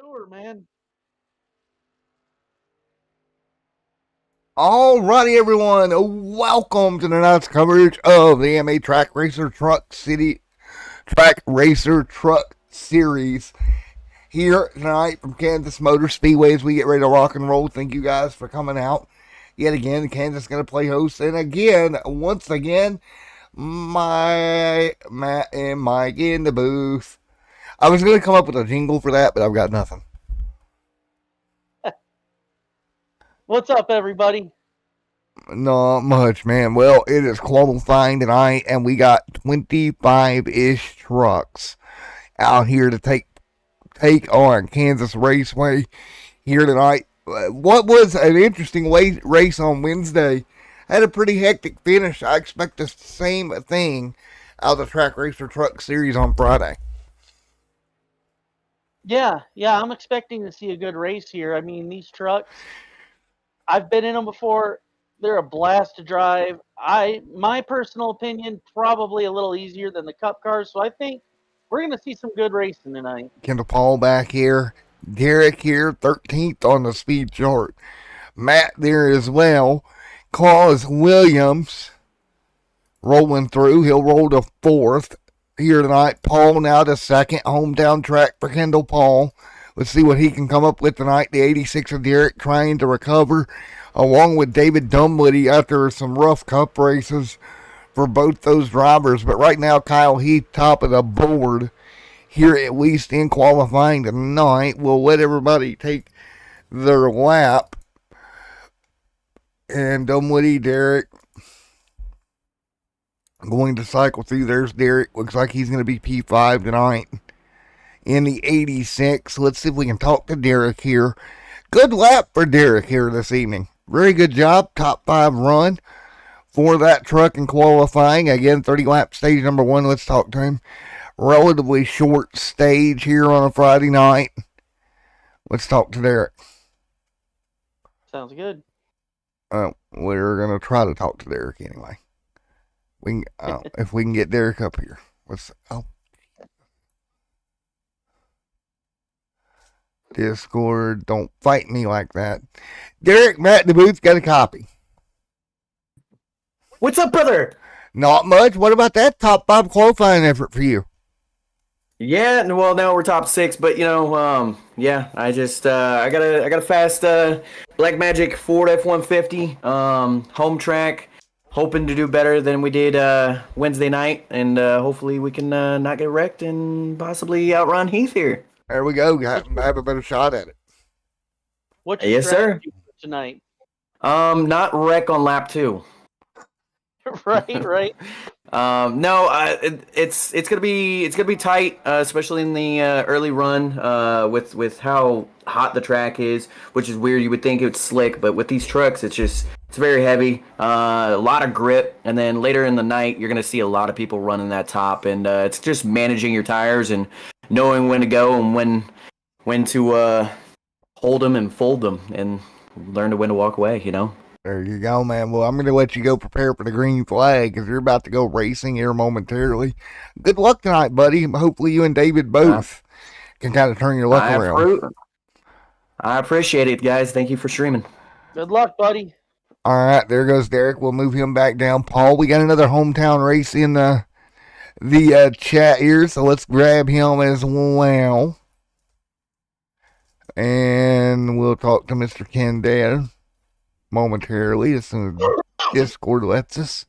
Sure, man. Alrighty, everyone. Welcome to tonight's coverage of the AMA Track Racer Truck Series. Here tonight from Kansas Motor Speedway as we get ready to rock and roll. Thank you guys for coming out. Yet again, Kansas going to play host. And again, once again, Matt and Mike in the booth. I was going to come up with a jingle for that, but I've got nothing. What's up, everybody? Not much, man. Well, it is qualifying tonight, and we got 25-ish trucks out here to take on Kansas Raceway here tonight. What was an interesting race on Wednesday had a pretty hectic finish. I expect the same thing out of the Track Racer Truck Series on Friday. Yeah, I'm expecting to see a good race here. I mean, these trucks, I've been in them before. They're a blast to drive. My personal opinion, probably a little easier than the Cup cars. So I think we're going to see some good racing tonight. Kendall Paul back here. Derek here, 13th on the speed chart. Matt there as well. Claus Williams rolling through. He'll roll to 4th here tonight. Paul now to 2nd. Hometown track for Kendall Paul. Let's see what he can come up with tonight. The 86 of Derek trying to recover, along with David Dunwoody after some rough Cup races for both those drivers. But right now, Kyle Heath top of the board here, at least in qualifying tonight. We'll let everybody take their lap. And Dunwoody, Derek, going to cycle through. There's Derek. Looks like he's going to be P5 tonight in the 86. Let's see if we can talk to Derek here. Good lap for Derek here this evening. Very good job. Top 5 run for that truck in qualifying. Again, 30 lap stage number 1. Let's talk to him. Relatively short stage here on a Friday night. Let's talk to Derek. Sounds good. We're going to try to talk to Derek anyway. If we can get Derek up here. Discord, don't fight me like that. Derek, Matt in the booth, got a copy. What's up, brother? Not much. What about that top 5 qualifying effort for you? Yeah, well, now we're top 6, but I just I got a fast Black Magic Ford F-150 home track. Hoping to do better than we did Wednesday night, and hopefully we can not get wrecked and possibly outrun Heath here. There we go. Have a better shot at it. What's your strategy for tonight? Not wreck on lap 2. right. No, it's gonna be tight, especially in the early run with how hot the track is, which is weird. You would think it's slick, but with these trucks, it's very heavy, a lot of grip, and then later in the night, you're gonna see a lot of people running that top, and it's just managing your tires and knowing when to go and when to hold them and fold them, and learn to when to walk away. There you go, man. Well, I'm going to let you go prepare for the green flag because you're about to go racing here momentarily. Good luck tonight, buddy. Hopefully you and David both can kind of turn your luck around. I appreciate it, guys. Thank you for streaming. Good luck, buddy. All right, there goes Derek. We'll move him back down. Paul, we got another hometown race in the chat here, so let's grab him as well. And we'll talk to Mr. Kendall momentarily as soon as Discord lets us.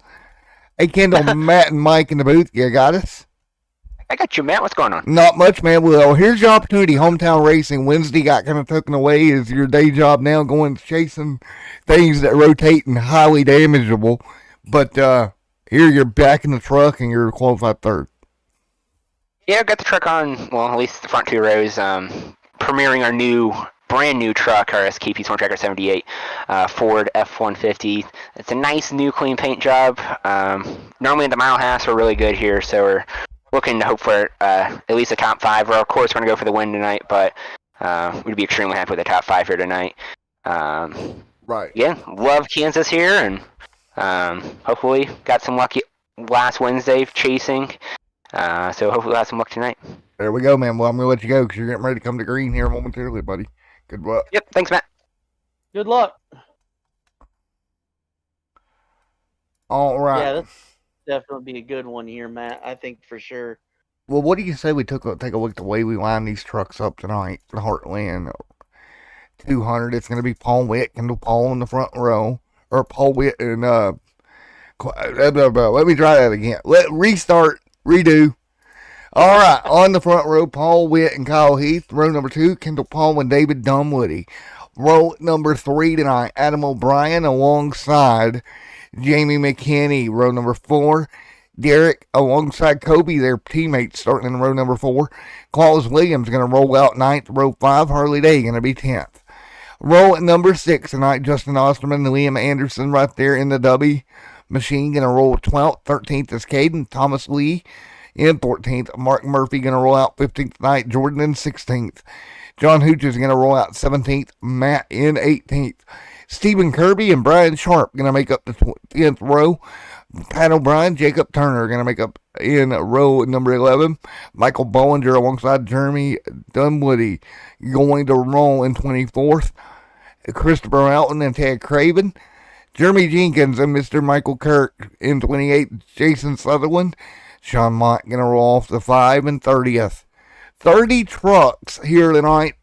Hey, Kendall, Matt, and Mike in the booth. You got us? I got you, Matt. What's going on? Not much, man. Well, here's your opportunity. Hometown racing. Wednesday got kind of taken away as your day job now, going chasing things that rotate and highly damageable. But here you're back in the truck and you're qualified 3rd. Yeah, I got the truck on, well, at least the front 2 rows, premiering our brand new truck, our SKP Storm Tracker 78 Ford F-150. It's a nice new clean paint job. Normally the mile halves are really good here, so we're looking to hope for at least a top 5. We're, of course, going to go for the win tonight, but we'd be extremely happy with a top 5 here tonight. Right. Yeah, love Kansas here, and hopefully got some lucky last Wednesday chasing. So hopefully we'll have some luck tonight. There we go, man. Well, I'm going to let you go because you're getting ready to come to green here momentarily, buddy. Good luck. Yep. Thanks, Matt. Good luck. All right. Yeah, that's definitely be a good one here, Matt. I think for sure. Well, what do you say we take a look at the way we line these trucks up tonight for the Heartland 200? It's going to be Paul Witt, Kendall Paul in the front row. Or Paul Witt and, let me try that again. Restart, redo. All right, on the front row, Paul Witt and Kyle Heath. Row number 2, Kendall Paul and David Dunwoody. Row number 3 tonight, Adam O'Brien alongside Jamie McKinney. Row number 4, Derek alongside Kobe, their teammates, starting in row number 4. Claus Williams going to roll out 9th. Row 5, Harley Day going to be 10th. Row number 6 tonight, Justin Osterman and Liam Anderson right there in the W machine going to roll 12th. 13th is Caden. Thomas Lee in 14th. Mark Murphy going to roll out 15th tonight. Jordan in 16th. John Hooch is going to roll out 17th. Matt in 18th. Stephen Kirby and Brian Sharp going to make up the 10th row. Pat O'Brien, Jacob Turner are going to make up in row number 11. Michael Bollinger alongside Jeremy Dunwoody going to roll in 24th. Christopher Alton and Ted Craven. Jeremy Jenkins and Mr. Michael Kirk in 28th. Jason Sutherland. Sean Mott going to roll off the 5 and 30th. 30 trucks here tonight.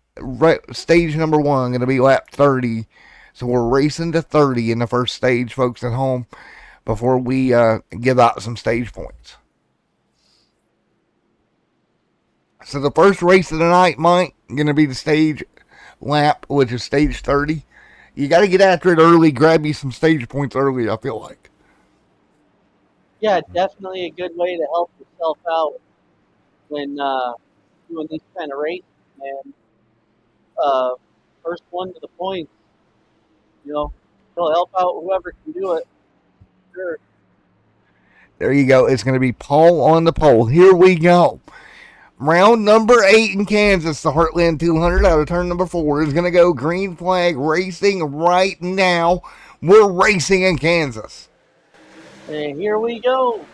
Stage number 1 going to be lap 30. So we're racing to 30 in the first stage, folks at home, before we give out some stage points. So the first race of the night, Mike, going to be the stage lap, which is stage 30. You got to get after it early, grab you some stage points early, I feel like. Yeah, definitely a good way to help yourself out when doing these kind of races, man. First one to the points, it'll help out whoever can do it. Sure. There you go. It's going to be Paul on the pole. Here we go. Round number 8 in Kansas, the Heartland 200 out of turn number 4 is going to go green flag racing right now. We're racing in Kansas. And here we go.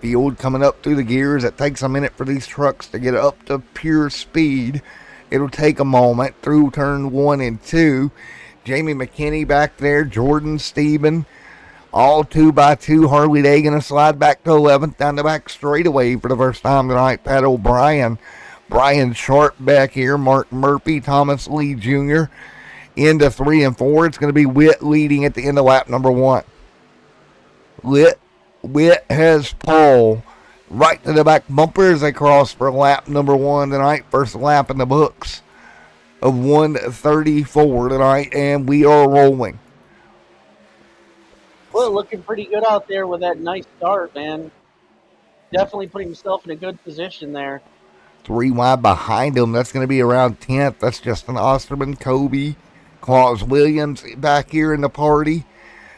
Field coming up through the gears. It takes a minute for these trucks to get up to pure speed. It'll take a moment through turn 1 and 2. Jamie McKinney back there. Jordan Steben. All 2x2. Harley Day going to slide back to 11th down the back straightaway for the first time tonight. Pat O'Brien. Brian Sharp back here. Mark Murphy. Thomas Lee Jr. into 3 and 4. It's going to be Witt leading at the end of lap number 1. Witt has pole right to the back bumper as they cross for lap number 1 tonight. First lap in the books of 1:34 tonight, and we are rolling. Well, looking pretty good out there with that nice start, man. Definitely putting himself in a good position there. 3 wide behind him. That's going to be around 10th. That's Justin Osterman, Kobe, Claus Williams back here in the party.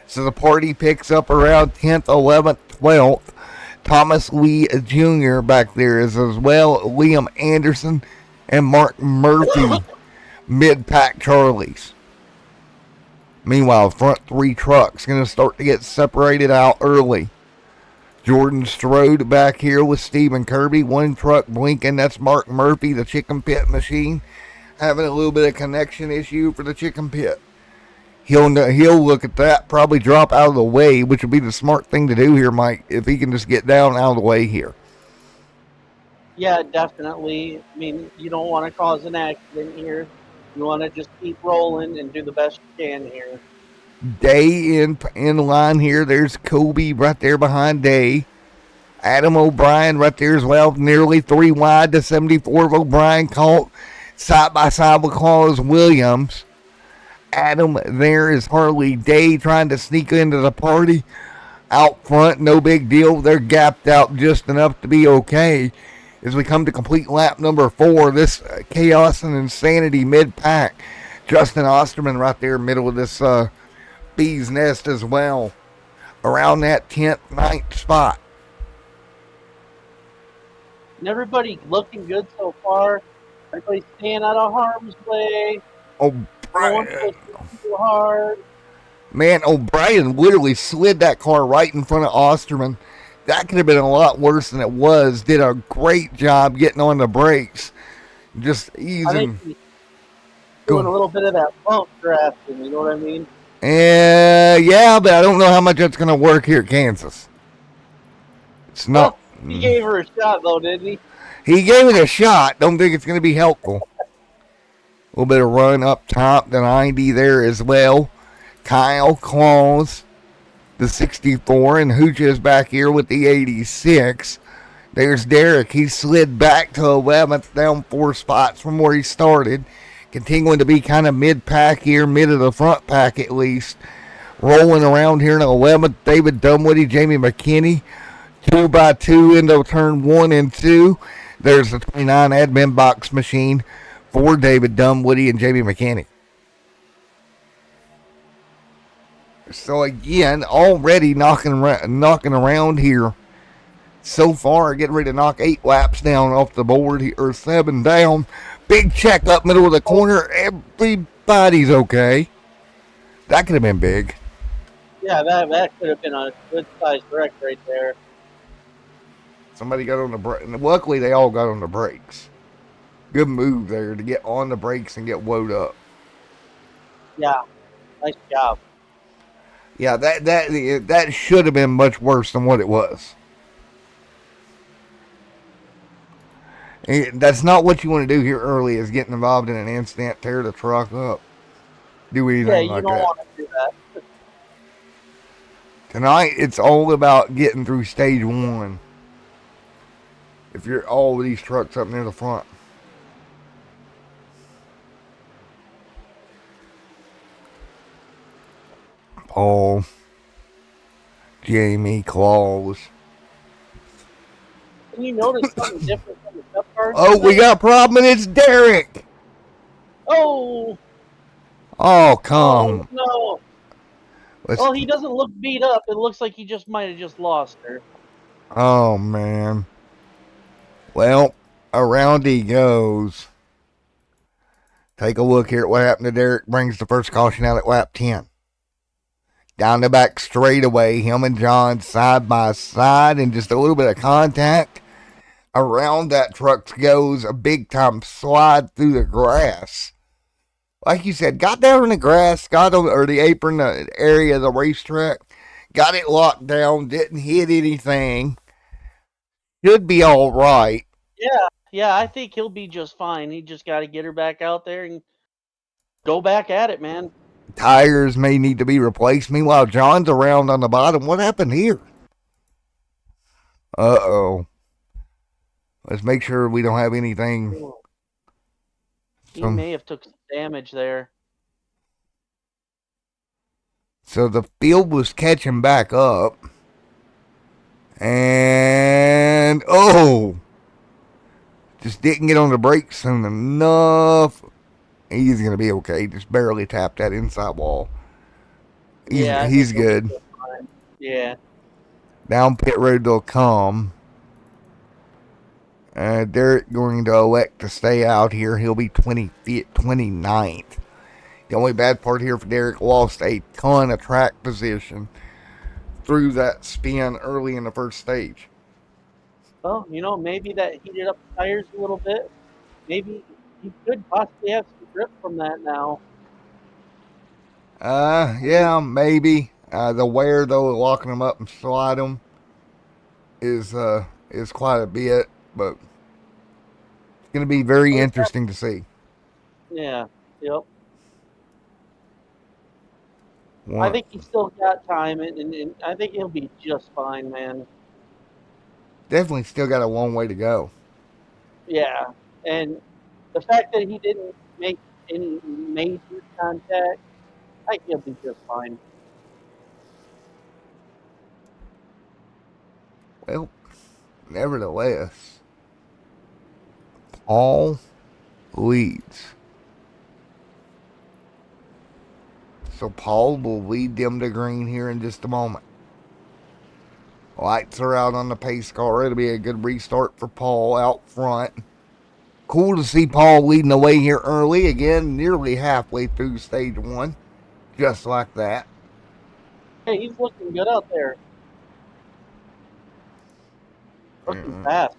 So the party picks up around 10th, 11th, 12th. Thomas Lee Jr. back there is as well. Liam Anderson and Mark Murphy, mid-pack Charlies. Meanwhile, front 3 trucks going to start to get separated out early. Jordan Strode back here with Stephen Kirby. 1 truck blinking. That's Mark Murphy, the chicken pit machine. Having a little bit of connection issue for the chicken pit. He'll look at that, probably drop out of the way, which would be the smart thing to do here, Mike, if he can just get down out of the way here. Yeah, definitely. I mean, you don't want to cause an accident here. You want to just keep rolling and do the best you can here. Day in line here. There's Kobe right there behind Day. Adam O'Brien right there as well. Nearly 3 wide to 74 of O'Brien caught side by side with Claus Williams. Adam there is Harley Day trying to sneak into the party. Out front, no big deal. They're gapped out just enough to be okay. As we come to complete lap number 4, this chaos and insanity mid-pack. Justin Osterman right there middle of this bee's nest as well. Around that 10th, 9th spot. And everybody looking good so far. Everybody staying out of harm's way. O'Brien. Too hard. Man, O'Brien literally slid that car right in front of Osterman. That could have been a lot worse than it was. Did a great job getting on the brakes. Just I think easing. he's doing a little bit of that bump drafting, you know what I mean? Yeah, but I don't know how much that's going to work here at Kansas. It's not. Well, he gave her a shot, though, didn't he? He gave it a shot. Don't think it's going to be helpful. A little bit of run up top, the 90 there as well. Kyle Claus, the 64, and Hooch is back here with the 86. There's Derek. He slid back to 11th, down 4 spots from where he started. Continuing to be kind of mid-pack here, mid of the front pack at least. Rolling around here in 11th, David Dunwoody, Jamie McKinney. 2x2 into turn 1 and 2. There's the 29 admin box machine for David Dunwoody and Jamie McKinney. So again, already knocking around here. So far, getting ready to knock 8 laps down off the board here, or 7 down. Big check up middle of the corner. Everybody's okay. That could have been big. Yeah, that could have been a good sized wreck right there. Somebody got on the brake. Luckily, they all got on the brakes. Good move there to get on the brakes and get woed up. Yeah, nice job. Yeah, that should have been much worse than what it was. That's not what you want to do here early, is getting involved in an incident, tear the truck up, do anything like that. Yeah, you don't want to do that. Tonight, it's all about getting through stage 1. If you're all of these trucks up near the front. Paul, Jamie, Claus. Can you notice something different from the cup cars? Oh, we got a problem, and it's Derek. Oh! Oh, come. No! Well, he doesn't look beat up. It looks like he just might have just lost her. Oh, man. Well, around he goes. Take a look here at what happened to Derek. Brings the first caution out at lap 10. Down the back straightaway, him and John side by side, and just a little bit of contact. Around that truck goes a big time slide through the grass. Like you said, got down in the grass, got on or the apron area of the racetrack, got it locked down, didn't hit anything. Should be all right. Yeah, I think he'll be just fine. He just got to get her back out there and go back at it, man. Tires may need to be replaced. Meanwhile, John's around on the bottom. What happened here? Uh-oh. Let's make sure we don't have anything. He may have took some damage there. So the field was catching back up. And, just didn't get on the brakes soon enough. He's going to be okay. Just barely tapped that inside wall. He's good. Yeah. Down pit road they'll come. Derek going to elect to stay out here. He'll be 29th. The only bad part here for Derek, lost a ton of track position through that spin early in the first stage. Well, maybe that heated up the tires a little bit. Maybe he could possibly have some grip from that now. Yeah, maybe. The wear, though, locking them up and slide them is quite a bit, but it's going to be very interesting to see. Yeah, yep. I think he's still got time, and I think he'll be just fine, man. Definitely still got a long way to go. Yeah, and the fact that he didn't make any major contact, I think he'll be just fine. Well, nevertheless, Paul leads. So Paul will lead them to green here in just a moment. Lights are out on the pace car. It'll be a good restart for Paul out front. Cool to see Paul leading the way here early. Again, nearly halfway through stage 1. Just like that. Hey, he's looking good out there. Looking fast.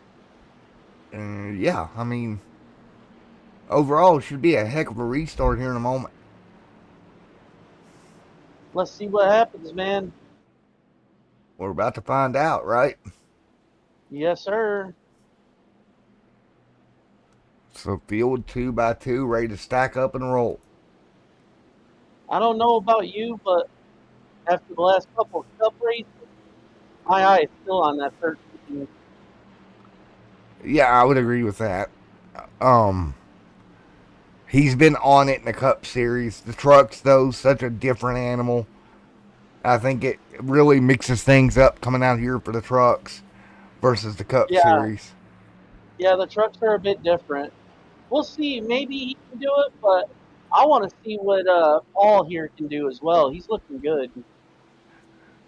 Yeah, I mean, overall, it should be a heck of a restart here in a moment. Let's see what happens, man. We're about to find out, right? Yes, sir. So field 2x2, ready to stack up and roll. I don't know about you, but after the last couple of cup races, my eye is still on that 13. Yeah, I would agree with that. He's been on it in the Cup Series. The trucks, though, such a different animal. I think it really mixes things up coming out here for the trucks versus the Cup Series. Yeah, the trucks are a bit different. We'll see. Maybe he can do it, but I want to see what Paul here can do as well. He's looking good.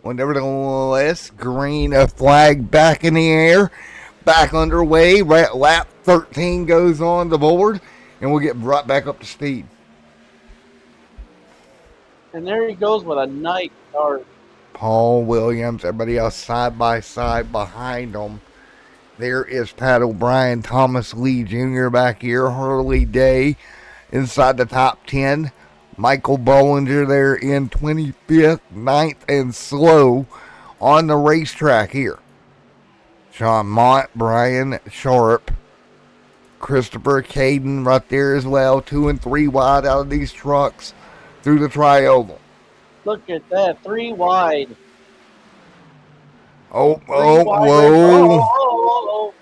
Well, nevertheless, green flag back in the air, back underway. Lap 13 goes on the board, and we'll get brought back up to speed. And there he goes with a nice start. Paul Williams, everybody else side by side behind him. There is Pat O'Brien, Thomas Lee Jr. back here, Hurley Day inside the top 10. Michael Bollinger there in 25th, 9th, and slow on the racetrack here. Sean Mott, Brian Sharp, Christopher Caden right there as well. 2 and 3 wide out of these trucks through the tri-oval. Look at that, 3 wide. Oh, Three wide whoa. Oh.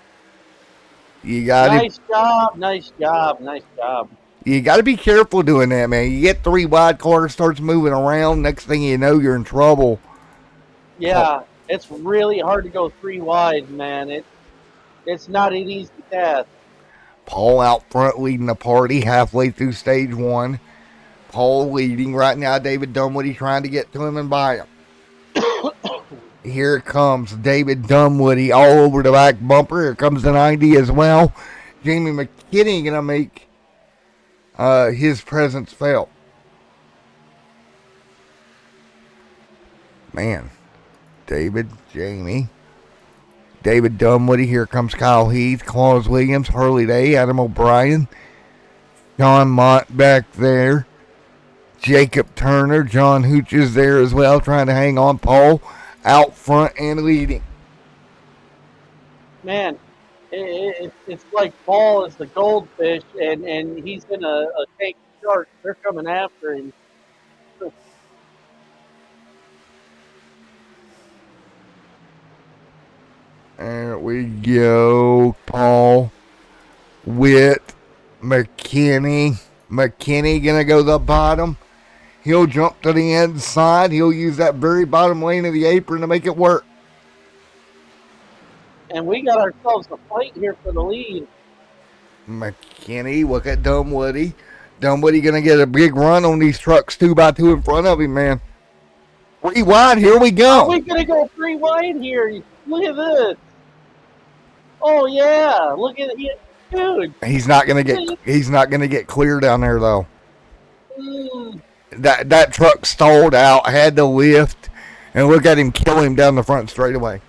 You got Nice job. You got to be careful doing that, man. You get 3 wide, car starts moving around. Next thing you know, you're in trouble. Yeah, it's really hard to go 3 wide, man. It's not an easy task. Paul out front leading the party halfway through stage 1. Paul leading right now. David Dunwoody trying to get to him and by him. Here it comes. David Dunwoody all over the back bumper. Here comes the 90 as well. Jamie McKinney going to make his presence felt. Man. David, Jamie. David Dunwoody. Here comes Kyle Heath, Claus Williams, Hurley Day, Adam O'Brien. John Mott back there. Jacob Turner, John Hooch is there as well, trying to hang on. Paul out front and leading. Man, it's like Paul is the goldfish, and he's in a tank of sharks. They're coming after him. There we go. Paul, Witt, McKinney. McKinney going to go to the bottom. He'll jump to the inside. He'll use that very bottom lane of the apron to make it work. And we got ourselves a fight here for the lead. McKinney, look at Dunwoody. Dunwoody going to get a big run on these trucks 2x2 in front of him, man. 3 wide, here we go. Are we going to go 3 wide here? Look at this. Oh, yeah. Look at it. Dude. He's not going to get clear down there, though. Mm. That truck stalled out, had to lift, and look at him kill him down the front straightaway.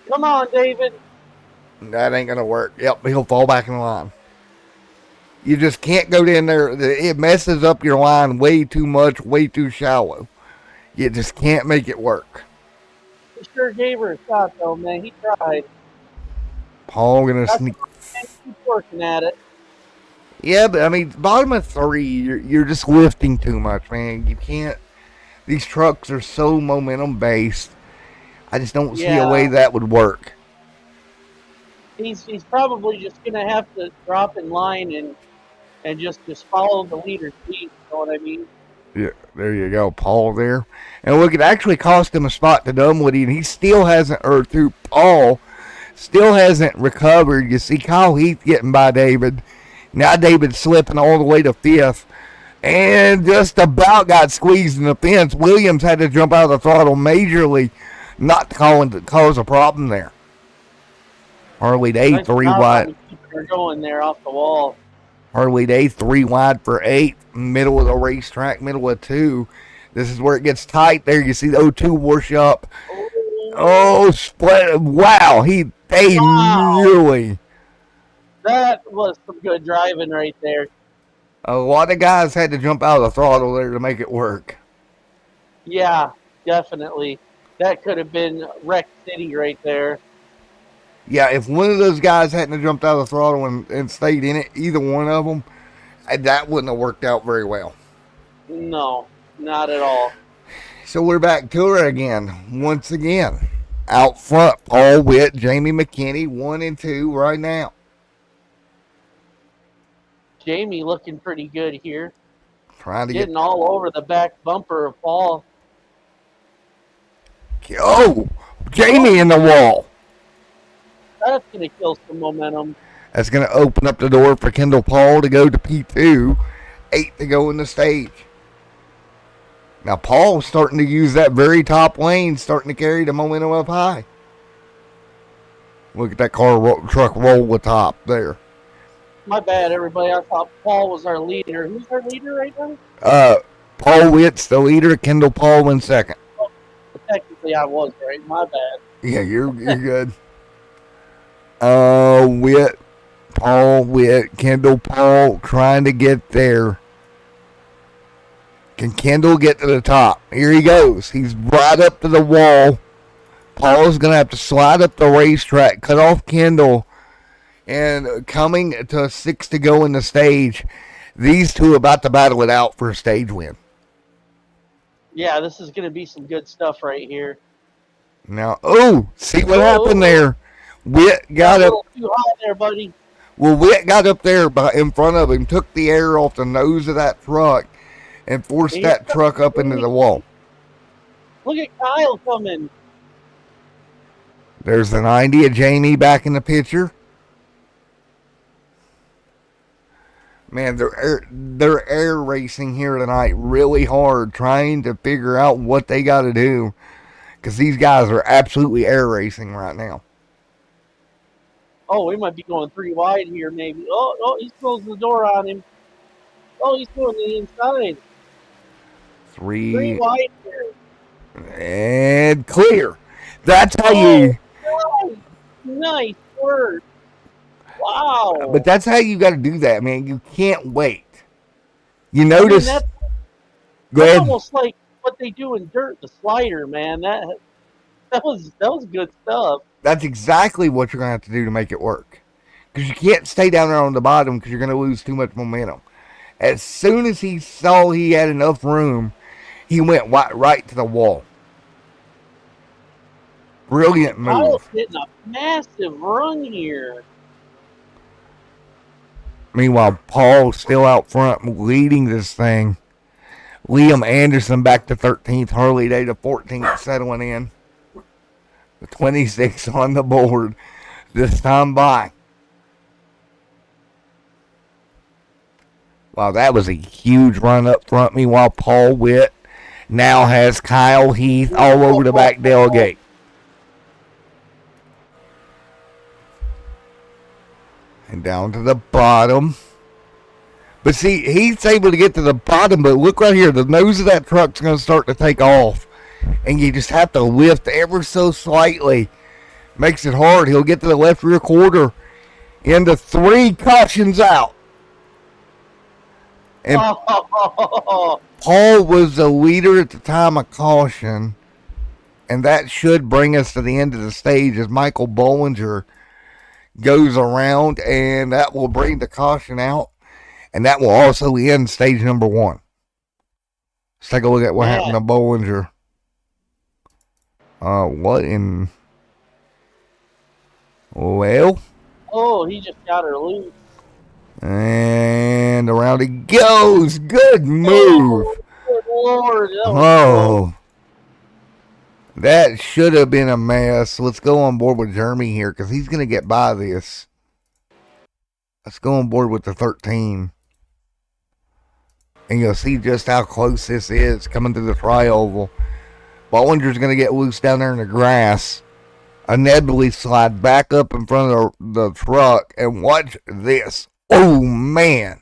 Come on, David. That ain't going to work. Yep, he'll fall back in line. You just can't go down there. It messes up your line way too much, way too shallow. You just can't make it work. He sure gave her a shot, though, man. He tried. Paul going to sneak. Keep working at it. Yeah, but I mean, bottom of 3, you're just lifting too much, man. You can't. These trucks are so momentum based. I just don't see a way that would work. He's probably just gonna have to drop in line and just follow the leader's lead. You know what I mean? Yeah, there you go, Paul there. And look, it actually cost him a spot to Dunwoody, and he still hasn't, or through Paul, still hasn't recovered. You see Kyle Heath getting by David. Now David's slipping all the way to 5th. And just about got squeezed in the fence. Williams had to jump out of the throttle majorly, not to cause a problem there. Harley Day, Nice 3 job wide. on keeping her going there off the wall. Harley Day, 3 wide for 8. Middle of the racetrack, middle of 2. This is where it gets tight there. You see the 02 wash up. Oh, split. Wow. They Wow. really. That was some good driving right there. A lot of guys had to jump out of the throttle there to make it work. Yeah, definitely. That could have been Wreck City right there. Yeah, if one of those guys hadn't jumped out of the throttle and stayed in it, either one of them, that wouldn't have worked out very well. No, not at all. So we're back to her again, once again. Out front, Paul Witt, Jamie McKinney, 1 and 2 right now. Jamie looking pretty good here. Trying to Getting all over the back bumper of Paul. Oh, Jamie in the wall. That's going to kill some momentum. That's going to open up the door for Kendall Paul to go to P2. 8 to go in the stage. Now Paul's starting to use that very top lane, starting to carry the momentum up high. Look at that truck roll the top there. My bad, everybody. I thought Paul was our leader. Who's our leader right now? Paul Witt's the leader. Kendall Paul in second. Oh, technically, I was right. My bad. Yeah, you're good. Paul Witt, Kendall Paul trying to get there. Can Kendall get to the top? Here he goes. He's right up to the wall. Paul's going to have to slide up the racetrack, cut off Kendall, and coming to 6 to go in the stage. These two about to battle it out for a stage win. Yeah, this is going to be some good stuff right here. Now, see what happened there. Witt got a up. little too high there, buddy. Well, Witt got up there in front of him, took the air off the nose of that truck, and forced that truck up into the wall. Look at Kyle coming. There's the 90 of Jamie back in the picture. Man, they're air racing here tonight really hard, trying to figure out what they got to do, because these guys are absolutely air racing right now. Oh, we might be going 3 wide here, maybe. Oh, he's closing the door on him. Oh, he's going to the inside. 3 wide here. And clear. That's how you... Nice work. Wow. But that's how you got to do that, man. You can't wait. You notice... That's Go ahead. almost like what they do in dirt, the slider, man. That was good stuff. That's exactly what you're going to have to do to make it work. Because you can't stay down there on the bottom because you're going to lose too much momentum. As soon as he saw he had enough room, he went right to the wall. Brilliant move. Kyle's hitting a massive run here. Meanwhile, Paul's still out front leading this thing. Liam Anderson back to 13th. Harley Day to 14th, settling in. The 26 on the board this time by. Wow, that was a huge run up front. Meanwhile, Paul Witt now has Kyle Heath all over the back tailgate. And down to the bottom. But see, he's able to get to the bottom, but look right here. The nose of that truck's going to start to take off. And you just have to lift ever so slightly. Makes it hard. He'll get to the left rear quarter. Into 3 cautions out. And Paul was the leader at the time of caution. And that should bring us to the end of the stage as Michael Bollinger goes around. And that will bring the caution out. And that will also end stage number 1. Let's take a look at what happened to Bollinger. What in... Well... Oh, he just got her loose. And around he goes. Good move. Good Lord. That should have been a mess. Let's go on board with Jeremy here because he's going to get by this. Let's go on board with the 13. And you'll see just how close this is coming through the tri-oval. Bollinger's going to get loose down there in the grass. Inevitably slide back up in front of the truck. And watch this. Oh, man.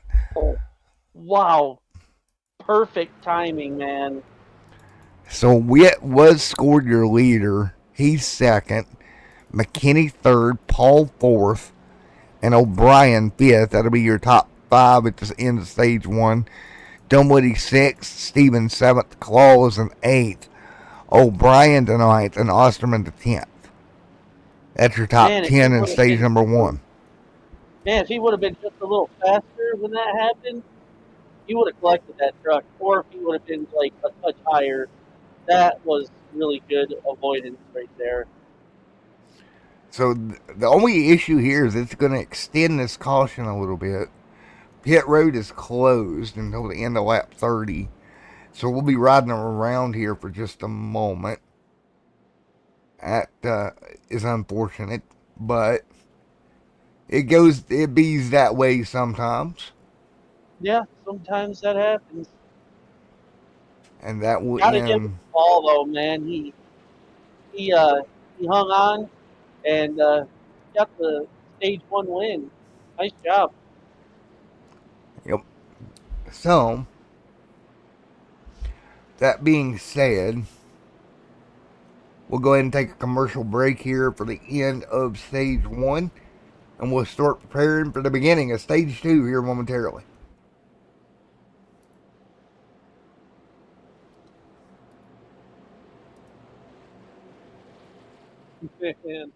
Wow. Perfect timing, man. So Witt was scored your leader. He's second. McKinney third. Paul fourth. And O'Brien fifth. That'll be your top five at the end of stage one. Dunwoody sixth. Stevens seventh. Claus in eighth. O'Brien to ninth. And Osterman to 10th. That's your top Man, 10 in stage number one. Man, if he would have been just a little faster when that happened, he would have collected that truck. Or if he would have been like a touch higher, that was really good avoidance right there. So the only issue here is it's going to extend this caution a little bit. Pit road is closed until the end of lap 30. So we'll be riding around here for just a moment. That is unfortunate, but it bees that way sometimes. Yeah, sometimes that happens. And that will Gotta give him end. the ball though, man. He hung on and got the stage one win. Nice job. Yep. So, that being said, we'll go ahead and take a commercial break here for the end of stage one. And we'll start preparing for the beginning of stage two here momentarily. Man.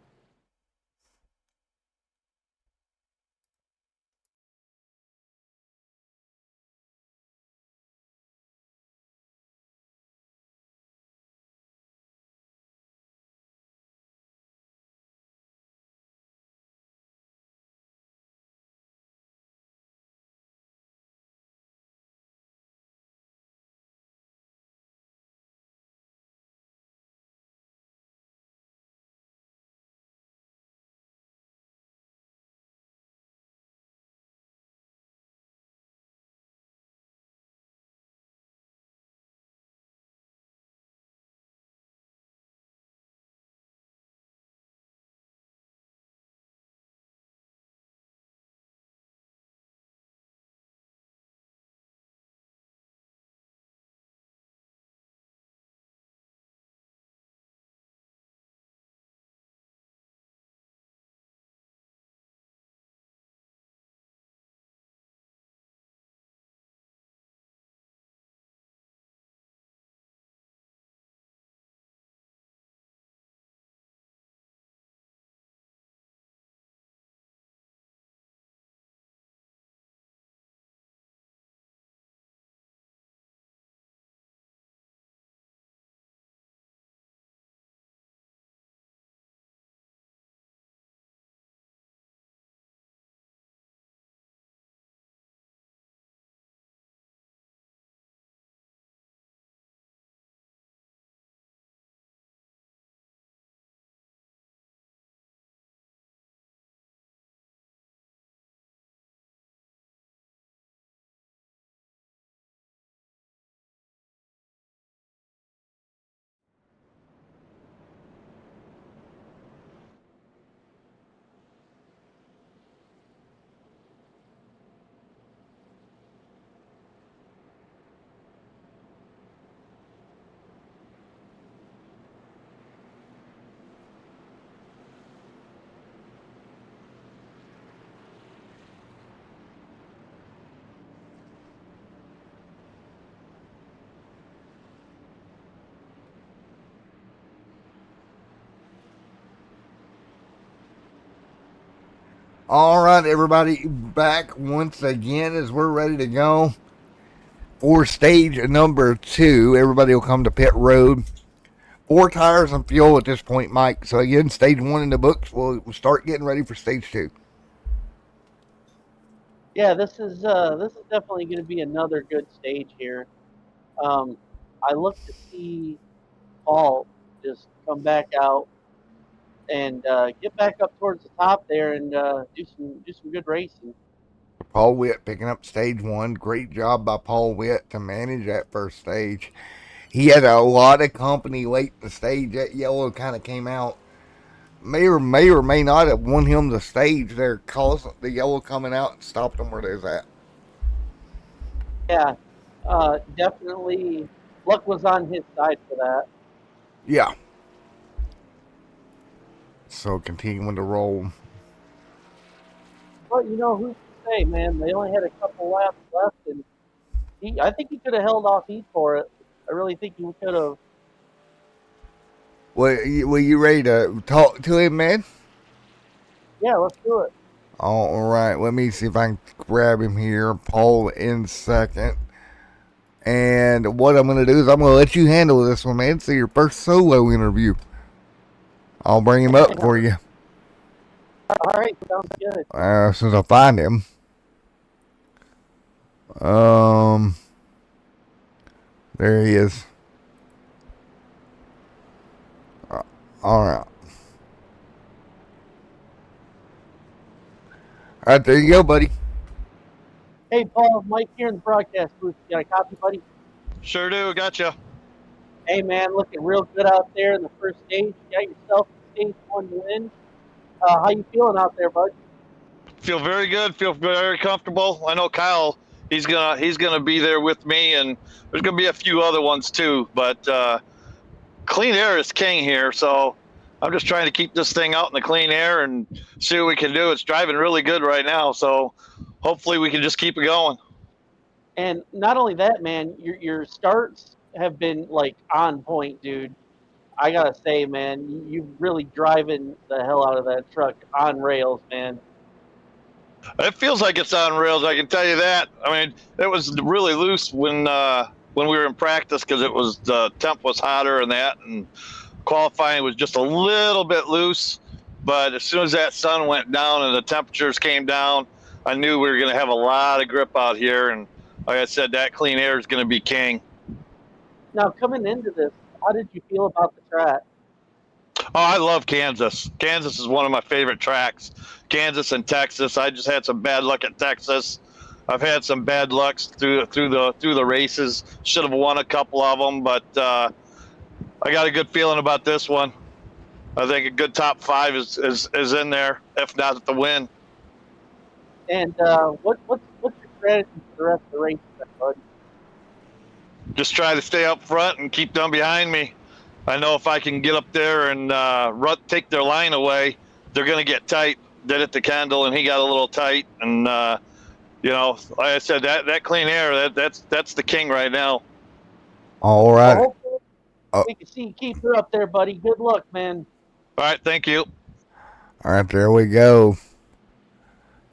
All right, everybody, back once again as we're ready to go for stage number two. Everybody will come to pit road. 4 tires and fuel at this point, Mike. So again, stage one in the books. We'll start getting ready for stage two. Yeah, this is definitely going to be another good stage here. I look to see Paul just come back out and get back up towards the top there and do some good racing. Paul Witt picking up stage one. Great job by Paul Witt to manage that first stage. He had a lot of company late in the stage. That yellow kind of came out. May or may not have won him the stage there, causing the yellow coming out and stopped them where they was at. Yeah, definitely luck was on his side for that. Yeah. So continuing to roll. But who's to say, man? They only had a couple laps left, and I think he could have held off Heat for it. I really think he could have. Were you ready to talk to him, man? Yeah, let's do it. All right, let me see if I can grab him here. Paul in second. And what I'm going to do is I'm going to let you handle this one, man. It's your first solo interview. I'll bring him up for you. All right, sounds good. As soon as I find him. There he is. All right. All right, there you go, buddy. Hey, Paul, Mike here in the broadcast booth. You got a copy, buddy? Sure do. Gotcha. Hey, man, looking real good out there in the first stage. You got yourself a stage 1 win. How you feeling out there, bud? Feel very good. Feel very comfortable. I know Kyle. He's gonna be there with me, and there's gonna be a few other ones too. But clean air is king here, so I'm just trying to keep this thing out in the clean air and see what we can do. It's driving really good right now, so hopefully we can just keep it going. And not only that, man, your starts have been like on point, dude. I gotta say, man, you've really driving the hell out of that truck on rails, man. It feels like it's on rails. I can tell you that. I mean, it was really loose when we were in practice because the temp was hotter and that, and qualifying was just a little bit loose. But as soon as that sun went down and the temperatures came down, I knew we were going to have a lot of grip out here. And like I said, that clean air is going to be king. Now, coming into this, how did you feel about the track? Oh, I love Kansas. Kansas is one of my favorite tracks. Kansas and Texas. I just had some bad luck at Texas. I've had some bad lucks through the races. Should have won a couple of them, but I got a good feeling about this one. I think a good top 5 is in there, if not the win. And what's your strategy for the rest of the race, bud? Just try to stay up front and keep them behind me. I know if I can get up there and take their line away, they're going to get tight. Did it to Kendall, and he got a little tight. And like I said, that clean air, that's the king right now. All right. Well, hopefully we can see you keep her up there, buddy. Good luck, man. All right, thank you. All right, there we go.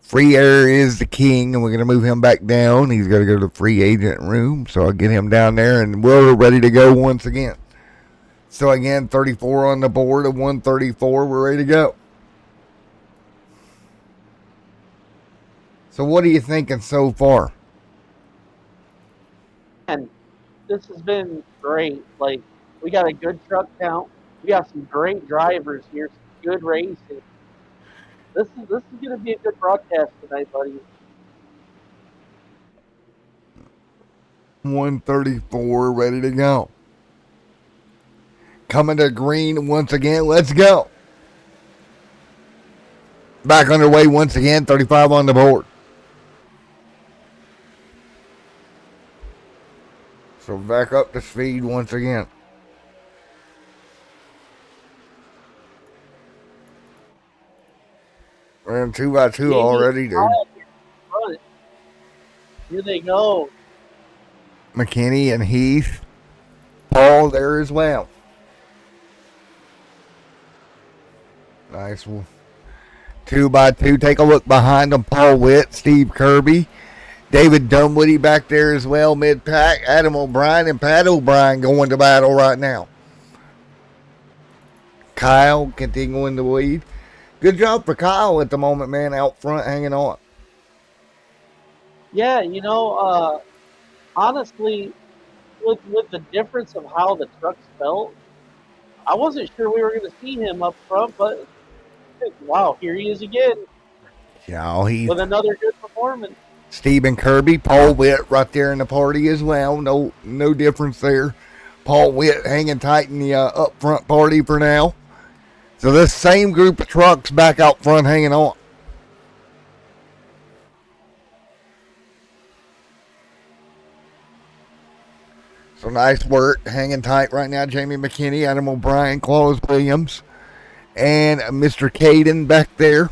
Free air is the king, and we're going to move him back down. He's got to go to the free agent room, so I'll get him down there, and we're ready to go once again. So again, 34 on the board at 134. We're ready to go. So what are you thinking so far? And this has been great. Like, we got a good truck count. We got some great drivers here, some good racing. This is going to be a good broadcast tonight, buddy. 134, ready to go. Coming to green once again. Let's go. Back underway once again. 35 on the board. So back up to speed once again. We're in 2x2 already, dude. Here they go. McKinney and Heath. Paul there as well. Nice one. 2x2. Take a look behind them. Paul Witt, Steve Kirby, David Dunwoody back there as well. Mid-pack. Adam O'Brien and Pat O'Brien going to battle right now. Kyle continuing to lead. Good job for Kyle at the moment, man. Out front, hanging on. Yeah, honestly, with the difference of how the trucks felt, I wasn't sure we were going to see him up front, but wow, here he is again. Yeah, he's with another good performance. Stephen Kirby, Paul Witt right there in the party as well. No difference there. Paul Witt hanging tight in the up front party for now. So this same group of trucks back out front hanging on. So nice work, hanging tight right now. Jamie McKinney, Adam O'Brien, Claus Williams, and Mr. Caden back there.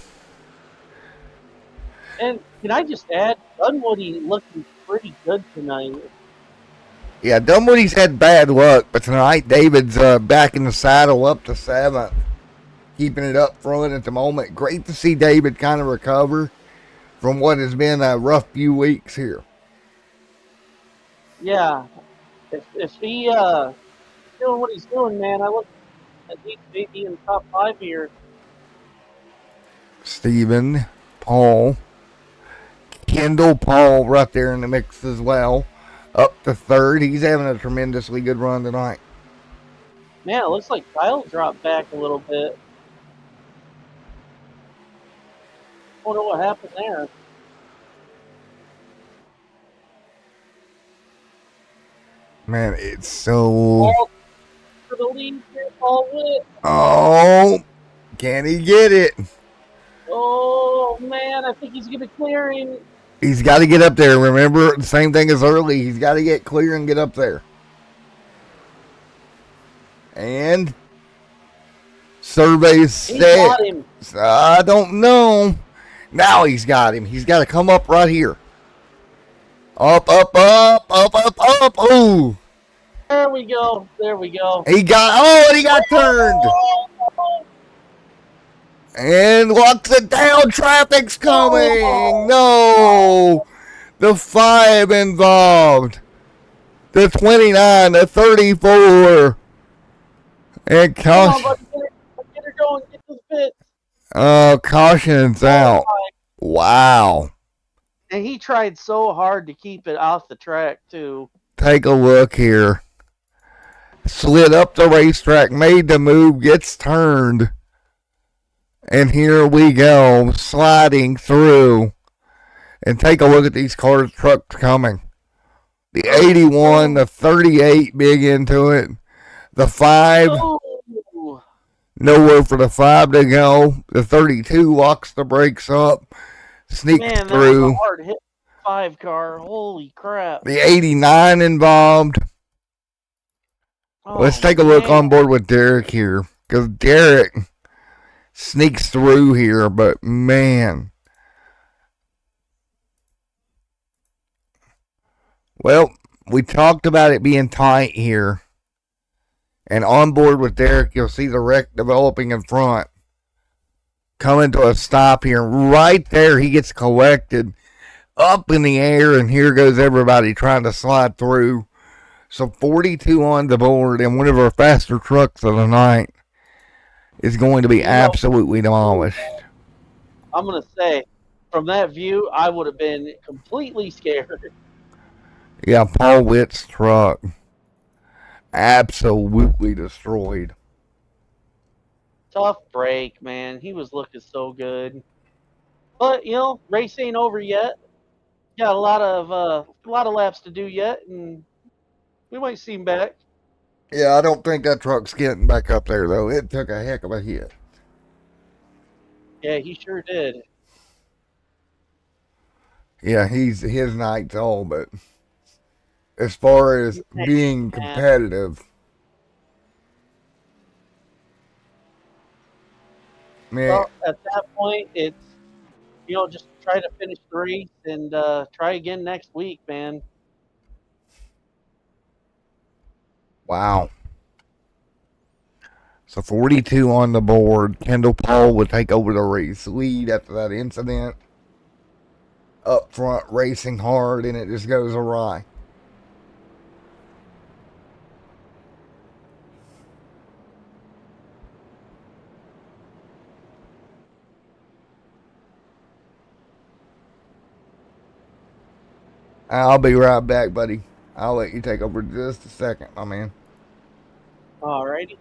And can I just add, Dunwoody looking pretty good tonight. Yeah, Dunwoody's had bad luck, but tonight David's back in the saddle up to 7th, keeping it up front at the moment. Great to see David kind of recover from what has been a rough few weeks here. Yeah, if he doing what he's doing, man, I look at least maybe in the top 5 here. Stephen, Paul, Kendall Paul right there in the mix as well. Up to 3rd. He's having a tremendously good run tonight. Man, it looks like Kyle dropped back a little bit. Wonder what happened there. Man, it's so... For the lead here, Paul Witt. Oh, can he get it? Oh, man, I think he's going to clear him. He's got to get up there. Remember, the same thing as early. He's got to get clear and get up there. And survey's set. Got him. I don't know. Now he's got him. He's got to come up right here. Up, up, up, up, up, up. Ooh. There we go. There we go. He got, and he got turned. And locks it down. Traffic's coming. No. The 5 involved. The 29, the 34. And caution. Come on, buddy, get her going. Get to the pits. Caution's out. Wow. And he tried so hard to keep it off the track, too. Take a look here. Slid up the racetrack, made the move, gets turned. And here we go, sliding through. And take a look at these cars, trucks coming. The 81, the 38 big into it. The 5, nowhere for the 5 to go. The 32 locks the brakes up, sneaks Man, through. That was a hard hit 5 car. Holy crap. The 89 involved. Let's take a look on board with Derek here. Because Derek sneaks through here, but man. Well, we talked about it being tight here. And on board with Derek, you'll see the wreck developing in front. Coming to a stop here. Right there, he gets collected up in the air, and here goes everybody trying to slide through. So 42 on the board, and one of our faster trucks of the night is going to be absolutely demolished. I'm going to say, from that view, I would have been completely scared. Yeah, Paul Witt's truck. Absolutely destroyed. Tough break, man. He was looking so good. But, race ain't over yet. Got a lot of laps to do yet, and we might see him back. Yeah, I don't think that truck's getting back up there, though. It took a heck of a hit. Yeah, he sure did. Yeah, his night's all, but as far as being competitive, man. Well, at that point, it's, just try to finish the race and try again next week, man. Wow. So 42 on the board. Kendall Paul would take over the race lead after that incident. Up front, racing hard, and it just goes awry. I'll be right back, buddy. I'll let you take over just a second, my man. Alrighty.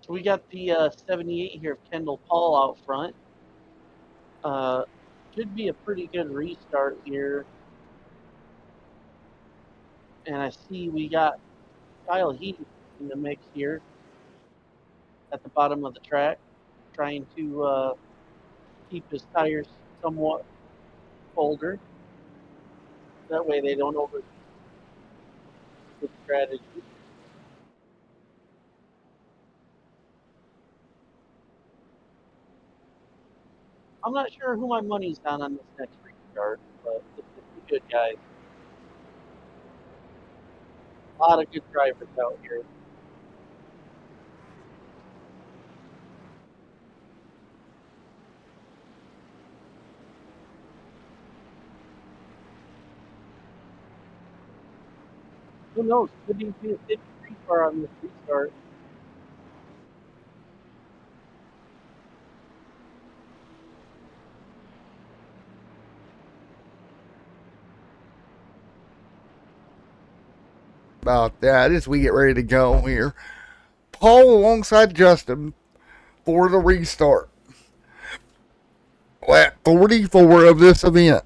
So we got the 78 here of Kendall Paul out front. should be a pretty good restart here. And I see we got Kyle Heath in the mix here at the bottom of the track, trying to keep his tires somewhat colder. That way they don't overheat. Good strategy. I'm not sure who my money's on this next restart, but it's pretty good, guys. A lot of good drivers out here. Who knows? Could even be a 53 car on this restart. About that as we get ready to go here. Paul alongside Justin for the restart. Lap 44 of this event.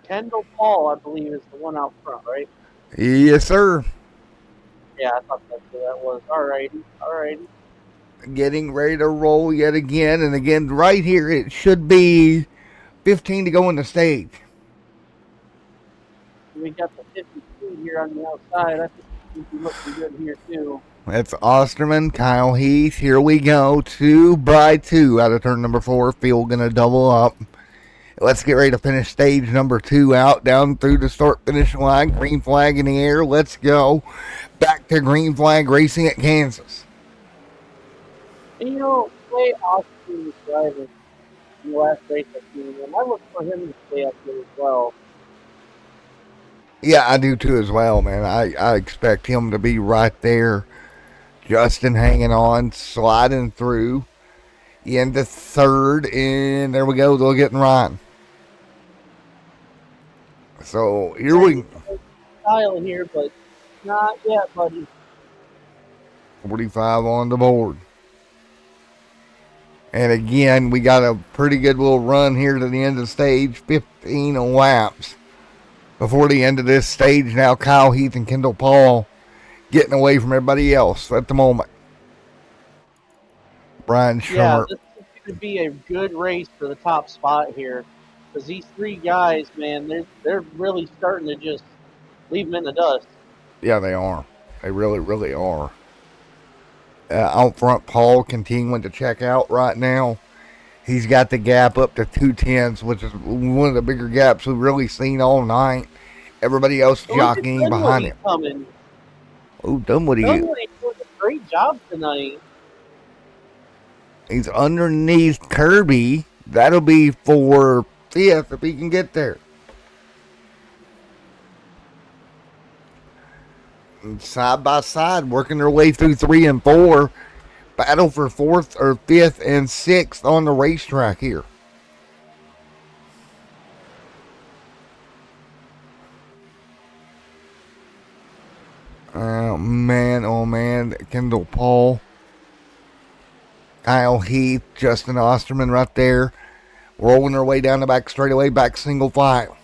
Kendall Paul, I believe, is the one out front, right? Yes, sir. Yeah, I thought that's who that was. Alrighty. Getting ready to roll yet again. And again, right here, it should be 15 to go in the stage. We got the 52 here on the outside. I think he's looking good here, too. That's Osterman, Kyle Heath. Here we go. 2 by 2 out of turn number 4. Field going to double up. Let's get ready to finish stage number 2 out, down through the start-finish line. Green flag in the air. Let's go. Back to green flag racing at Kansas. And you know, the way Austin was driving in the last race I've seen him, I look for him to stay up there as well. Yeah, I do too as well, man. I expect him to be right there. Justin hanging on, sliding through into third, and there we go. They're getting Ryan. So here we Kyle here, but not yet, buddy. 45 on the board. And again, we got a pretty good little run here to the end of the stage. 15 laps before the end of this stage. Now Kyle Heath and Kendall Paul getting away from everybody else at the moment. Brian Schummer. Yeah, this is going to be a good race for the top spot here. Because these 3 guys, man, they're really starting to just leave them in the dust. Yeah, they are. They really, really are. Out front, Paul continuing to check out right now. He's got the gap up to 2/10, which is one of the bigger gaps we've really seen all night. Everybody else jockeying behind him. Oh, Dunwoody. Dunwoody doing a great job tonight. He's underneath Kirby. That'll be for 5th if he can get there. And side by side, working their way through 3 and 4. Battle for 4th or 5th and 6th on the racetrack here. Oh man, Kendall Paul, Kyle Heath, Justin Osterman right there, rolling their way down the back straightaway, back single file.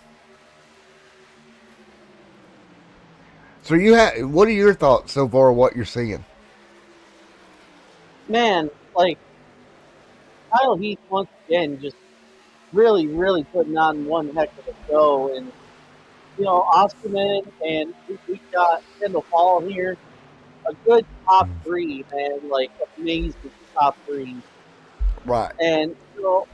So what are your thoughts so far of what you're seeing? Man, like, Kyle Heath once again just really, really putting on one heck of a show. And, you know, Osterman and we got Kendall Paul here. A good top 3, man. Like, amazing top 3. Right. And, you know,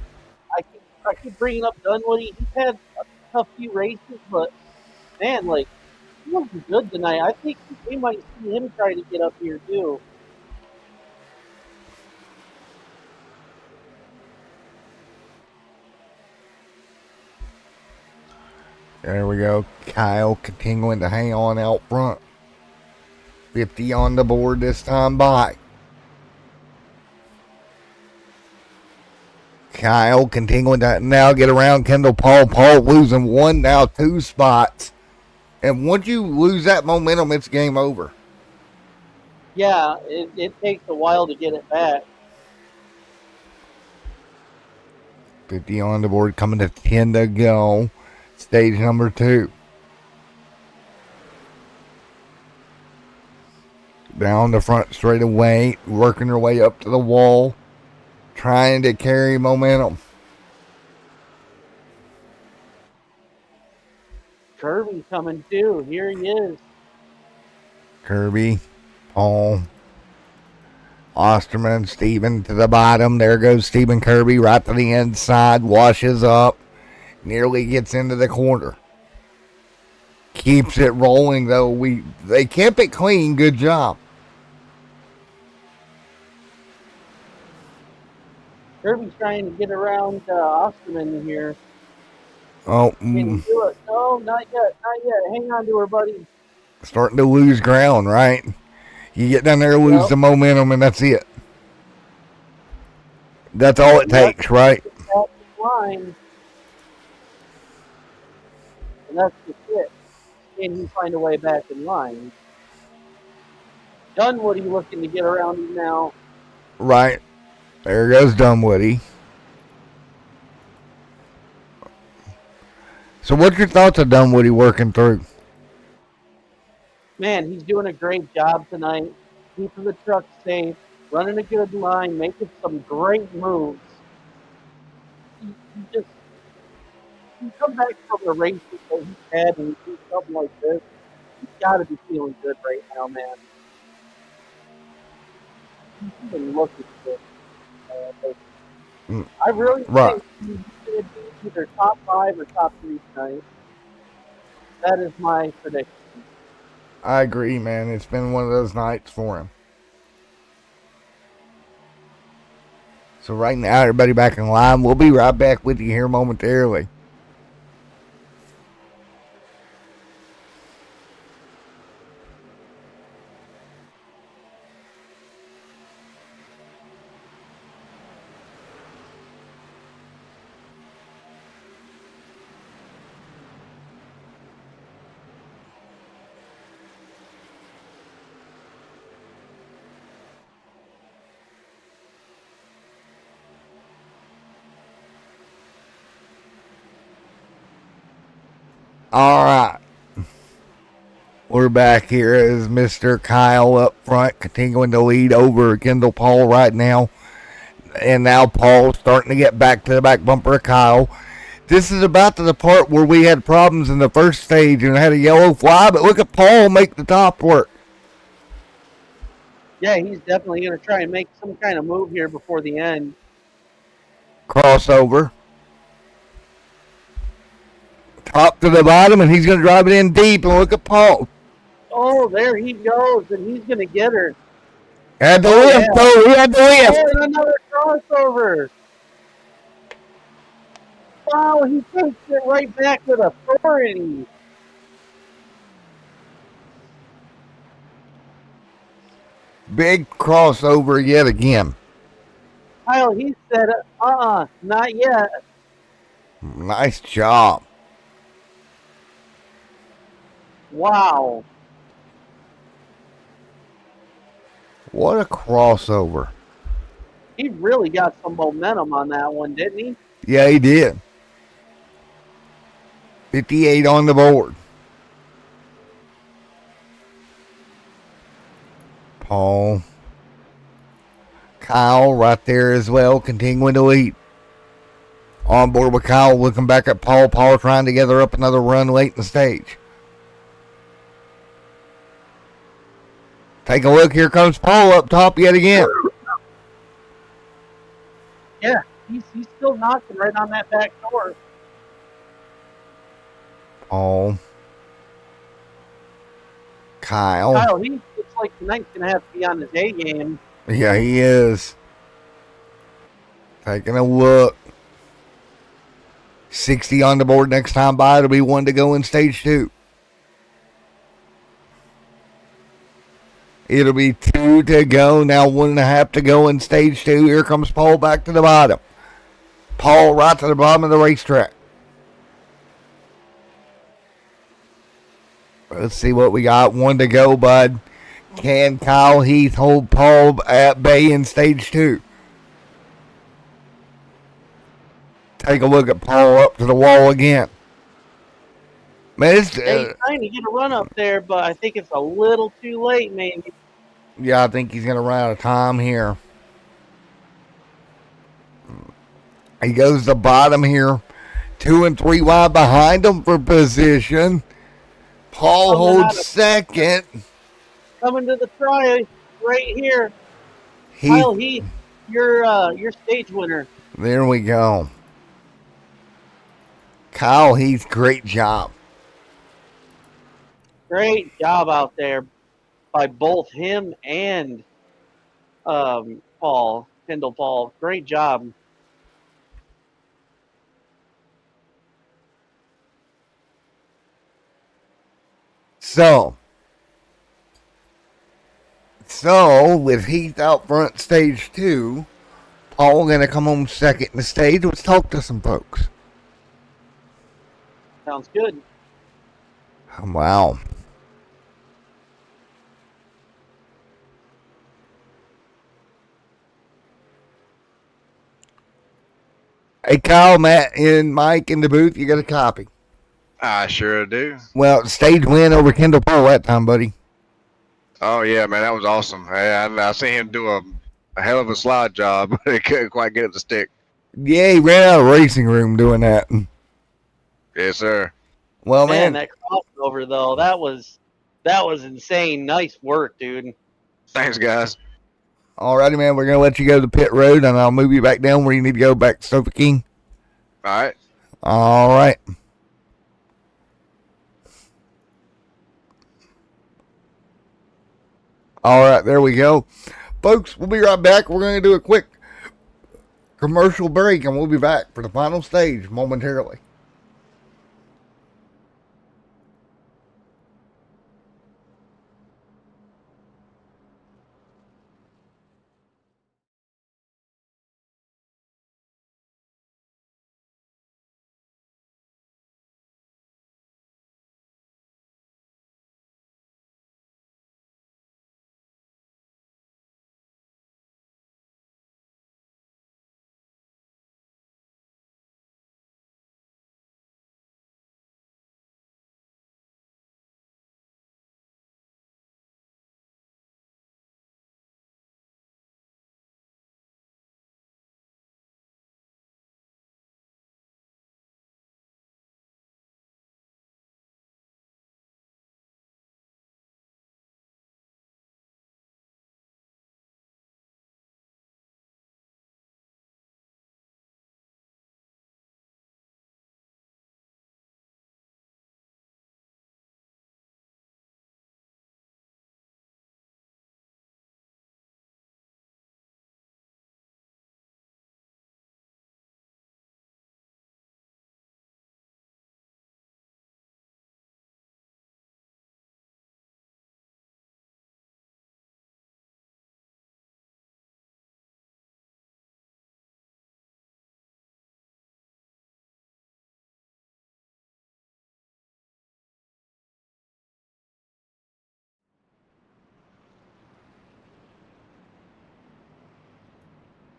I keep bringing up Dunwoody. He's had a tough few races, but, man, like, he was good tonight. I think we might see him try to get up here, too. There we go. Kyle continuing to hang on out front. 50 on the board this time by. Kyle continuing to now get around Kendall Paul. Paul losing 1, now 2 spots. And once you lose that momentum, it's game over. Yeah, it takes a while to get it back. 50 on the board, coming to 10 to go. Stage number 2. Down the front straight away, working her way up to the wall, trying to carry momentum. Kirby coming too. Here he is. Kirby, Paul, Osterman, Steven to the bottom. There goes Stephen Kirby right to the inside, washes up, nearly gets into the corner. Keeps it rolling though. They kept it clean. Good job. Kirby's trying to get around Osterman here. Oh, Can he do it? No, not yet. Not yet. Hang on to her, buddy. starting to lose ground, right? You get down there, lose the momentum, and that's it. That's all it takes, right? Line. And that's just it. Can he find a way back in line? Dunwoody looking to get around him now. Right. There goes Dunwoody. So what's your thoughts of Dunwoody working through? Man, he's doing a great job tonight. Keeping the truck safe, running a good line, making some great moves. He come back from the races that he's had and he do something like this. He's got to be feeling good right now, man. He's even looking good. I really think he's going to be either top 5 or top 3 tonight. That is my prediction. I agree, man. It's been one of those nights for him. So right now, everybody back in line. We'll be right back with you here momentarily. All right. We're back here as Mr. Kyle up front, continuing to lead over Kendall Paul right now. And now Paul's starting to get back to the back bumper of Kyle. This is about to the part where we had problems in the first stage and had a yellow fly, but look at Paul make the top work. Yeah, he's definitely going to try and make some kind of move here before the end. Crossover. Top to the bottom, and he's going to drive it in deep, and look at Paul. Oh, there he goes, and he's going to get her. Had the lift, though. He had the lift. Oh, another crossover. Wow, he takes it right back with authority. Big crossover yet again. Kyle, he said, not yet. Nice job. Wow. What a crossover. He really got some momentum on that one, didn't he? Yeah, he did. 58 on the board. Paul. Kyle right there as well, continuing to lead. On board with Kyle, looking back at Paul. Paul trying to gather up another run late in the stage. Take a look. Here comes Paul up top yet again. Yeah, he's still knocking right on that back door. Paul. Kyle. Kyle, he looks like tonight's going to have to be on his A game. Yeah, he is. Taking a look. 60 on the board next time by. It'll be 1 to go in stage 2. It'll be 2 to go. Now 1.5 to go in stage 2. Here comes Paul back to the bottom. Paul right to the bottom of the racetrack. Let's see what we got. 1 to go, bud. Can Kyle Heath hold Paul at bay in stage 2? take a look at Paul up to the wall again. Man, it's, Yeah, he's trying to get a run up there, but I think it's a little too late, maybe. yeah, I think he's going to run out of time here. He goes to the bottom here. 2 and 3 wide behind him for position. Paul holds second. Coming to the try right here. Kyle Heath, your stage winner. There we go. Kyle Heath, great job. Great job out there by both him and Paul, Kendall Paul. Great job. So with Heath out front stage 2, Paul going to come home second in the stage. Let's talk to some folks. Sounds good. Wow. Hey, Kyle, Matt, and Mike in the booth, you got a copy? I sure do. Well, stage win over Kendall Paul that time, buddy. Oh, yeah, man, that was awesome. I seen him do a hell of a slide job, but he couldn't quite get it to stick. Yeah, he ran out of racing room doing that. Yes, sir. Well, Man, man. that crossover, though, that was insane. Nice work, dude. Thanks, guys. Alrighty, man, we're going to let you go to the pit road, and I'll move you back down where you need to go, back to Sofa King. All right. All right. All right, there we go. Folks, we'll be right back. We're going to do a quick commercial break, and we'll be back for the final stage momentarily.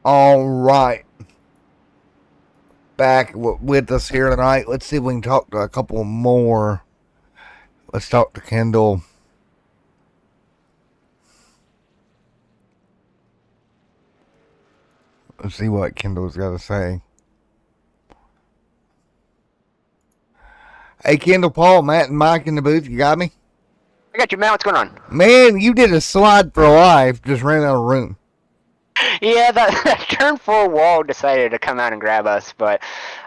All right. Back with us here tonight. Let's see if we can talk to a couple more. Let's talk to Kendall. Let's see what Kendall's got to say. Hey, Kendall, Paul, Matt, and Mike in the booth. You got me? I got you, man. What's going on? Man, you did a slide for life. Just ran out of room. Yeah, that turn 4 wall decided to come out and grab us, but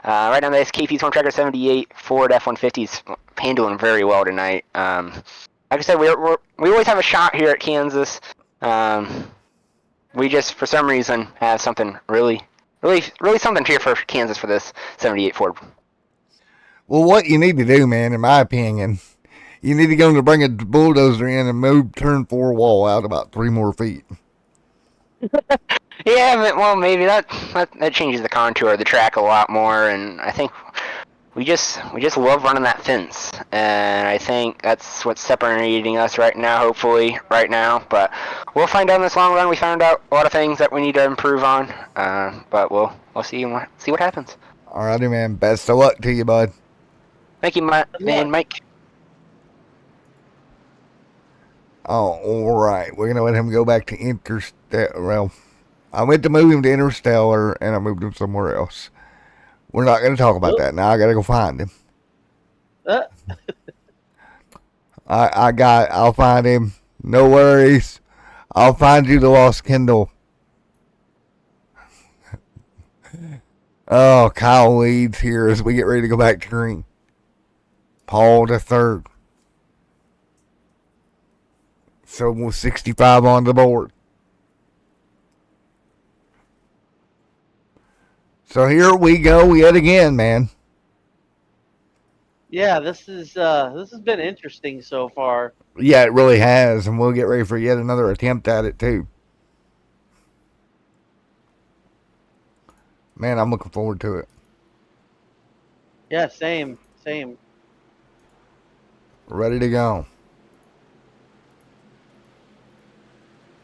right now this KP Storm Tracker 78 Ford F-150 is handling very well tonight. Like I said, we always have a shot here at Kansas. We just, for some reason, have something really something here for Kansas for this 78 Ford. Well, what you need to do, man, in my opinion, you need to go and bring a bulldozer in and move turn 4 wall out about 3 more feet. Yeah, well, maybe that changes the contour of the track a lot more, and I think we just love running that fence, and I think that's what's separating us right now. Hopefully, right now, but we'll find out in this long run. We found out a lot of things that we need to improve on, but we'll see what happens. Alrighty, man. Best of luck to you, bud. Thank you, man, Mike. Oh, all right. We're gonna let him go back to Interstellar. Well, I went to move him to Interstellar, and I moved him somewhere else. We're not gonna talk about that now. I gotta go find him. I'll find him. No worries. I'll find you the lost Kindle. Oh, Kyle leads here as we get ready to go back to green. Paul to third. So we're 65 on the board. So here we go yet again, man. Yeah, this has been interesting so far. Yeah, it really has, and we'll get ready for yet another attempt at it too. Man, I'm looking forward to it. Yeah, same. Ready to go.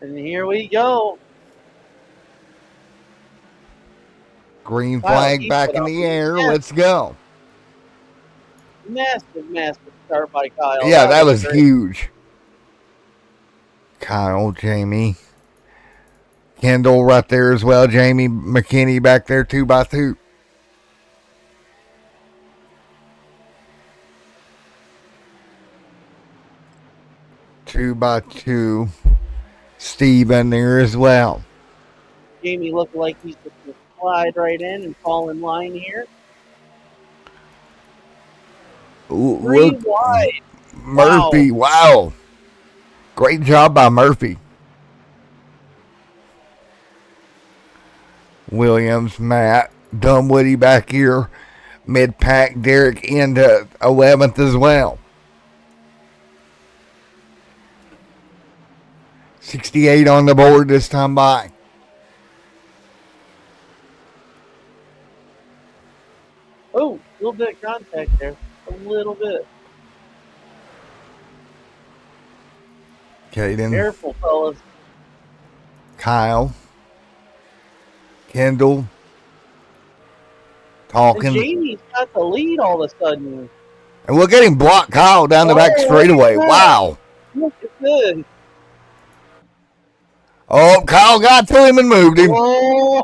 And here we go. Green Wow, flag he back put in up the a air. massive- Let's go. Massive start by Kyle. Yeah, that was great. huge. Kyle, Jamie. Kendall right there as well. Jamie McKinney back there 2x2. Two by two. Steve in there as well. Jamie looked like he's just going to slide right in and fall in line here. Ooh, Three look, wide. Murphy, wow. Great job by Murphy. Williams, Matt, Dunwoody back here. Mid-pack, Derek into 11th as well. 68 on the board this time by. Oh, a little bit of contact there. A little bit. Caden, Careful, fellas. Kyle, Kendall, And talking. Jamie's got the lead all of a sudden. And we're getting blocked Kyle down the back straightaway. Wow. Look at this. Oh, Kyle got to him and moved him. Oh,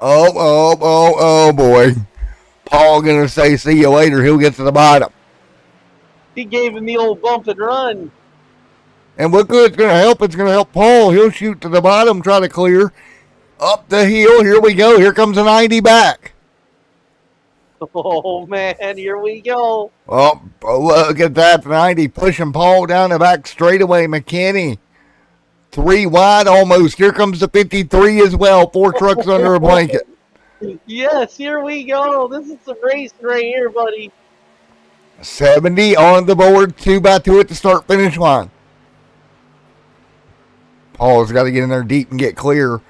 Oh, boy. Paul gonna say, see you later. He'll get to the bottom. he gave him the old bump and run. And what good's gonna help? It's gonna help Paul. He'll shoot to the bottom, try to clear. Up the hill. Here we go. Here comes a 90 back. Oh, man, here we go. Oh, look at that 90 pushing Paul down the back straightaway. McKinney. 3 wide almost. Here comes the 53 as well. 4 trucks under a blanket. Yes, here we go. This is some racing right here, buddy. 70 on the board. 2x2 at the start finish line. Paul's got to get in there deep and get clear.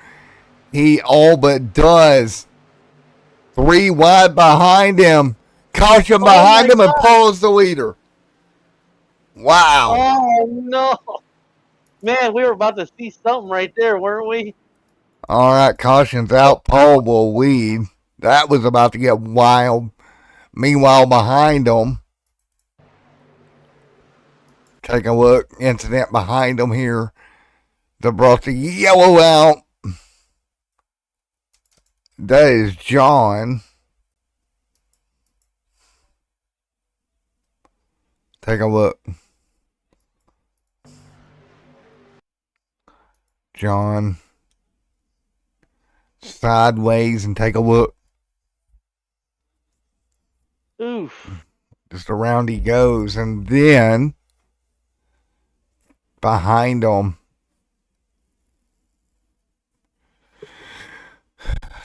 He all but does. 3 wide behind him. Caution behind him, and Paul's the leader. Wow. Oh, no. Man, we were about to see something right there, weren't we? All right, caution's out. Paul will lead. That was about to get wild. Meanwhile, behind him, take a look. Incident behind him here. That brought the yellow out. That is John. Take a look. John. Sideways and take a look. Oof. Just around he goes. And then behind him.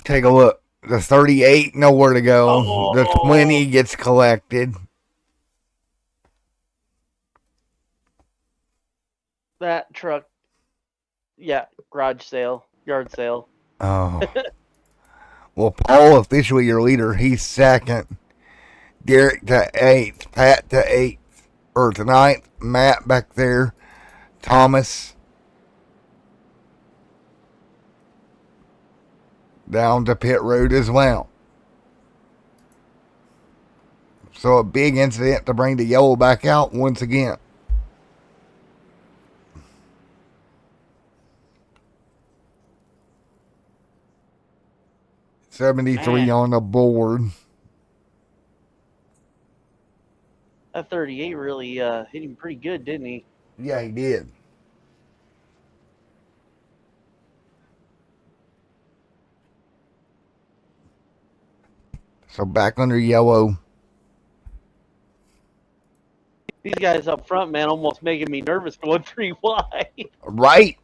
Take a look. The 38, nowhere to go. Oh. The 20 gets collected. That truck. Yeah, garage sale, yard sale. Oh. Well, Paul, officially your leader. He's second. Derek to 8th. Pat to 8th. Or to 9th. Matt back there. Thomas. Down to pit road as well. So a big incident to bring the yellow back out once again. $73 on the board. That 38 really hit him pretty good, didn't he? Yeah, he did. So back under yellow. These guys up front, man, almost making me nervous going 3 wide. Right.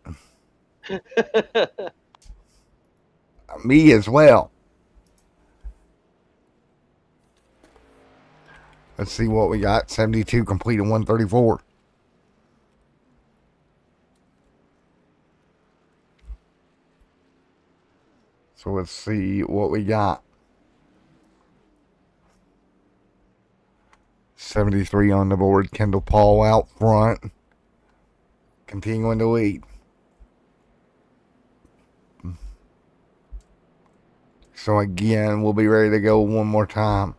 Me as well. Let's see what we got. 72 complete and 134. So let's see what we got. 73 on the board. Kendall Paul out front. Continuing to lead. So again, we'll be ready to go one more time.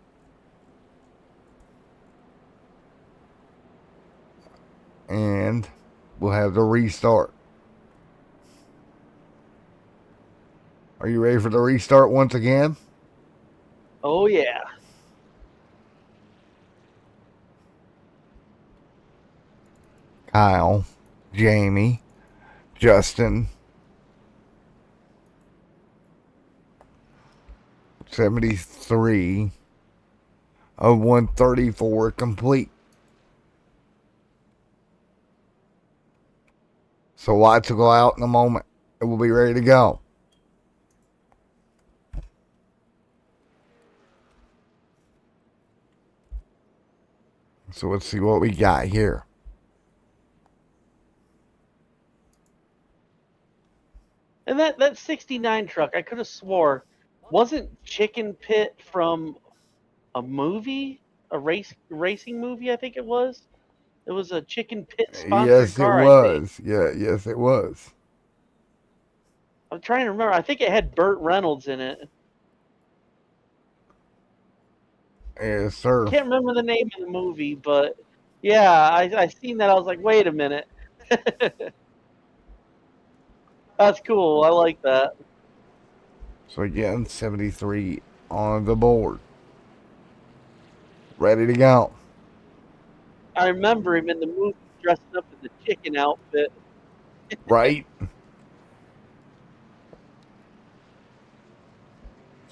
And we'll have the restart. Are you ready for the restart once again? Oh, yeah. Kyle, Jamie, Justin. 73 of 134 complete. So lights will go out in a moment. It will be ready to go. So let's see what we got here. And that 69 truck, I could have swore, wasn't Chicken Pit from a movie? A racing movie, I think it was. It was a Chicken Pit sponsored Yes, car, it was. Yeah, yes, it was. I'm trying to remember. I think it had Burt Reynolds in it. Yes, sir. Can't remember the name of the movie, but yeah, I seen that. I was like, wait a minute. That's cool. I like that. So again, 73 on the board. Ready to go. I remember him in the movie dressed up in the chicken outfit. Right?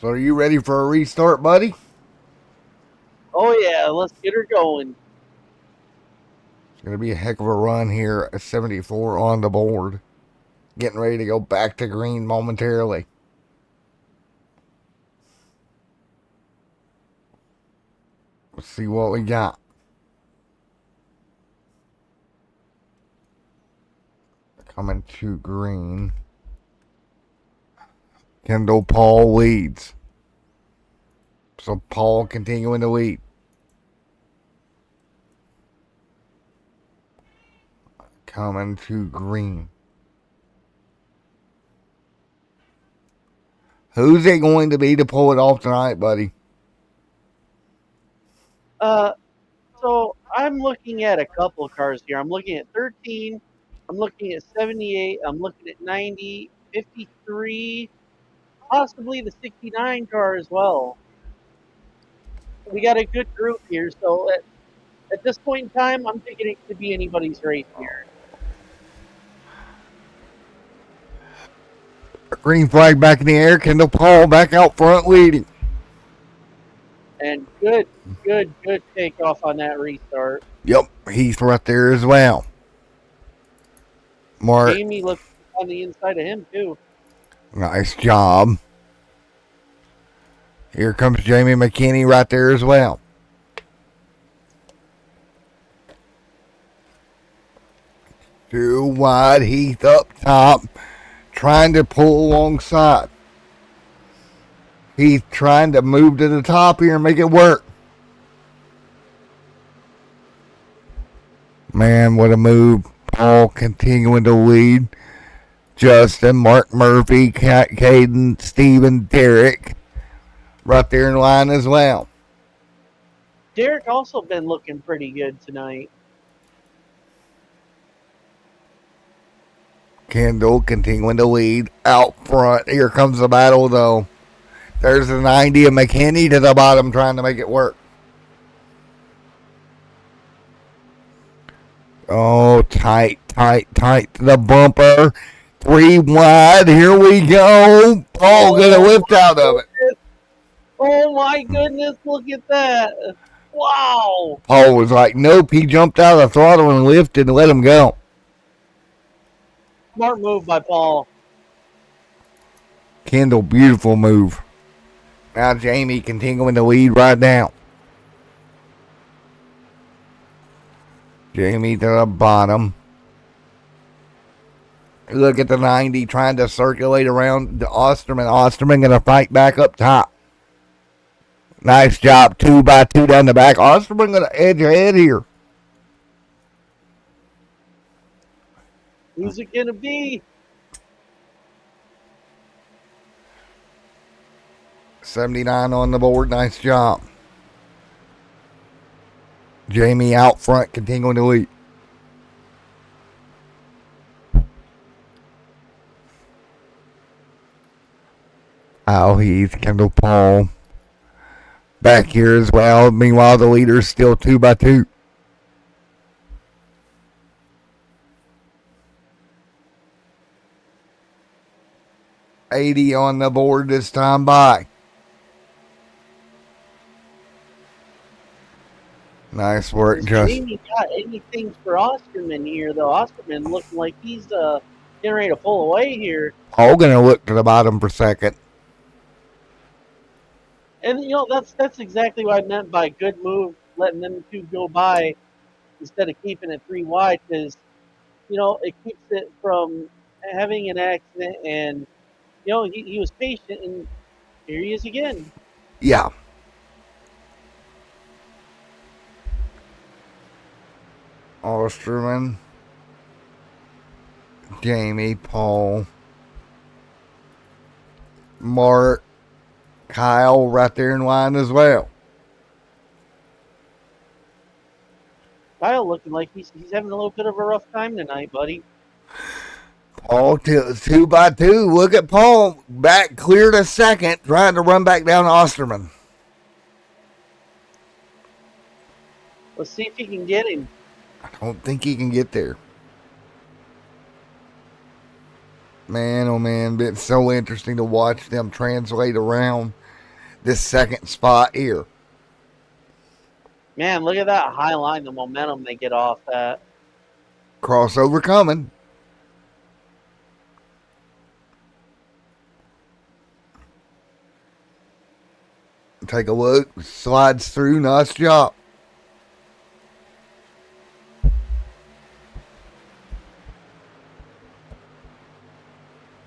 So are you ready for a restart, buddy? Oh yeah, let's get her going. It's going to be a heck of a run here at 74 on the board. Getting ready to go back to green momentarily. Let's see what we got. Coming to green. Kendall Paul leads. So Paul continuing to lead. Coming to green. Who's it going to be to pull it off tonight, buddy? So I'm looking at a couple of cars here. I'm looking at 13. I'm looking at 78. I'm looking at 90, 53, possibly the 69 car as well. We got a good group here, so at this point in time, I'm thinking it could be anybody's race here. Green flag back in the air. Kendall Paul back out front leading. And good takeoff on that restart. Yep, he's right there as well. Mark, Jamie looks on the inside of him, too. nice job. Here comes Jamie McKinney right there as well. Too wide, Heath up top, trying to pull alongside. Heath trying to move to the top here and make it work. Man, what a move. Paul continuing to lead. Justin, Mark Murphy, Caden, Steven, Derek. Right there in line as well. Derek also been looking pretty good tonight. Kendall continuing to lead out front. Here comes the battle, though. There's the 90 of McKinney to the bottom trying to make it work. Oh, tight to the bumper. 3 wide. Here we go. Paul get a lift out of it. Oh my goodness, look at that. Wow. Paul was like, nope. He jumped out of the throttle and lifted and let him go. Smart move by Paul. Kendall, beautiful move. Now Jamie continuing to lead right now. Jamie to the bottom. Look at the 90 trying to circulate around the Osterman. Osterman going to fight back up top. Nice job. 2x2 down the back. Osterman going to edge ahead here. Who's it going to be? 79 on the board. Nice job. Jamie out front, continuing to lead. Al Heath, Kendall Paul. Back here as well. Meanwhile, the leader's still 2x2. $80 on the board this time by. Nice work, Justin. Jamie got anything for Osterman here, though. Osterman looking like he's getting ready to pull away here. All going to look to the bottom for second. And, that's exactly what I meant by good move, letting them two go by instead of keeping it 3 wide, because, it keeps it from having an accident. And, he was patient, and here he is again. Yeah. Osterman, Jamie, Paul, Mark, Kyle right there in line as well. Kyle looking like he's having a little bit of a rough time tonight, buddy. Paul 2x2. Look at Paul back clear to second, trying to run back down Osterman. Let's see if he can get him. I don't think he can get there. Man, oh man, it's so interesting to watch them translate around this second spot here. Man, look at that high line, the momentum they get off that. Crossover coming. Take a look. Slides through. Nice job.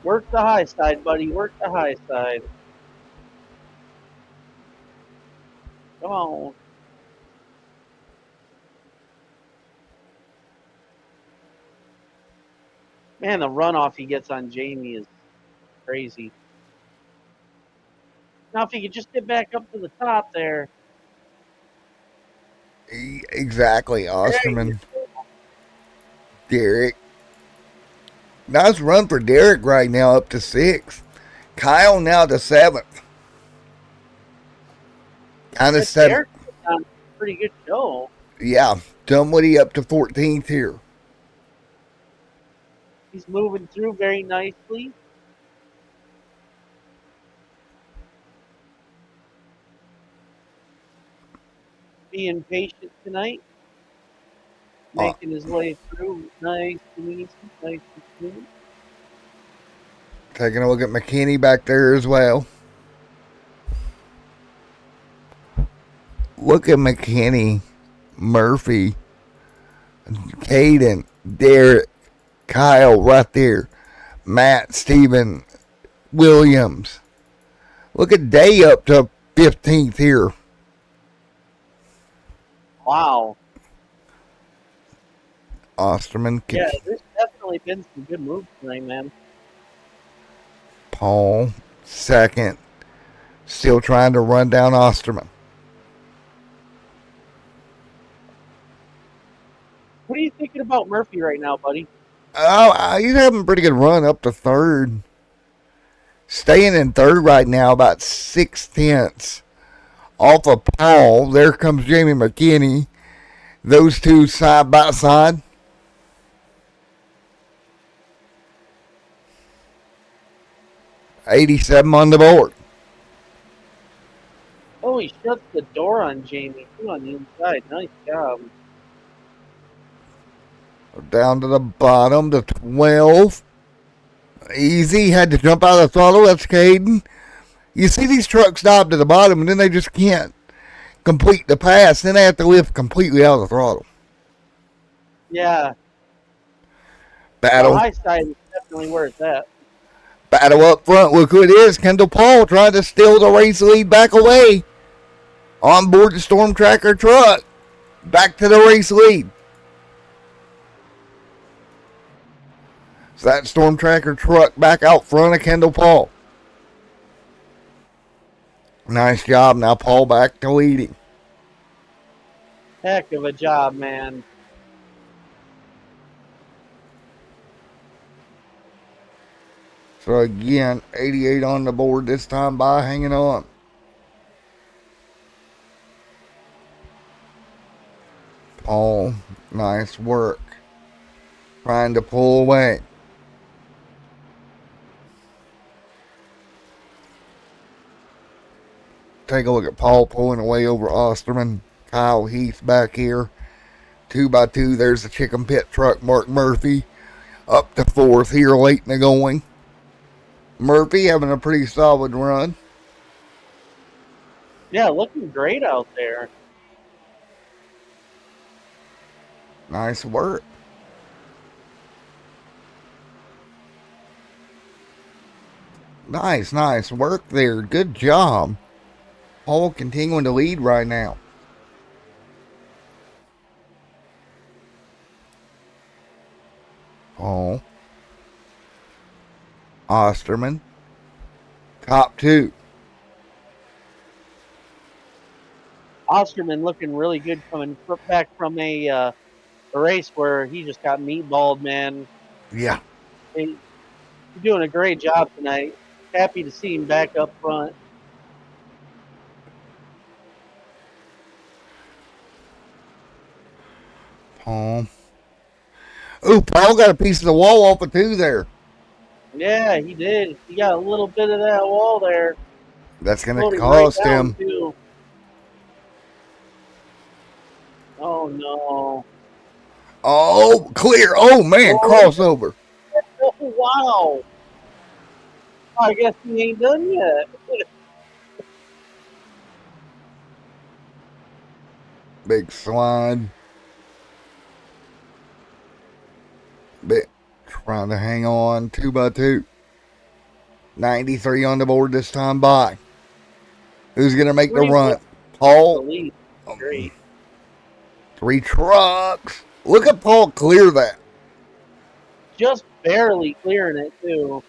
Work the high side, buddy. Work the high side. Come on. Man, the runoff he gets on Jamie is crazy. Now, if he could just get back up to the top there. Exactly. Osterman. Derek. Nice run for Derek right now, up to 6th. Kyle now to 7th. Kind of 7th. Pretty good show. Yeah. Dunwoody up to 14th here. He's moving through very nicely. Being patient tonight. Making his way through. Nice and easy. Nice and smooth. Taking a look at McKinney back there as well. Look at McKinney, Murphy, Caden, Derek, Kyle right there. Matt, Steven, Williams. Look at Day up to 15th here. Wow. Osterman. Yeah, there's definitely been some good moves tonight, man. Paul, 2nd. Still trying to run down Osterman. thinking about Murphy right now, buddy? Oh, he's having a pretty good run up to third. Staying in third right now, about 6/10 off of Paul. There comes Jamie McKinney. Those two side by side. $87 on the board. Oh, he shuts the door on Jamie too on the inside. Nice job. Down to the bottom to 12. Easy. Had to jump out of the throttle. That's Caden. You see these trucks stop to the bottom and then they just can't complete the pass. Then they have to lift completely out of the throttle. Yeah. Battle. The high side is definitely where it's at. Battle up front. Look who it is. Kendall Paul trying to steal the race lead back away. On board the Storm Tracker truck. Back to the race lead. So that Storm Tracker truck back out front of Kendall Paul. Nice job. Now Paul back to leading. Heck of a job, man. So again, 88 on the board this time by hanging on. Paul, nice work. Trying to pull away. Take a look at Paul pulling away over Osterman. Kyle Heath back here. 2x2. There's the chicken pit truck. Mark Murphy up to fourth here late in the going. Murphy having a pretty solid run. Yeah, looking great out there. Nice work. Nice work there. Good job. Paul continuing to lead right now. Paul. Osterman. Top two. Osterman looking really good coming back from a race where he just got meatballed, man. Yeah. He's doing a great job tonight. Happy to see him back up front. Paul. Ooh, Paul got a piece of the wall off of two there. Yeah, he did. He got a little bit of that wall there. That's going to cost him. Too. Oh, no. Oh, clear. Oh, man, crossover. Oh, wow. I guess he ain't done yet. Big slide. Bit trying to hang on. 2x2. 93 on the board this time by. Who's going to make the run? Paul. Great. Three trucks. Look at Paul clear that. Just barely clearing it, too.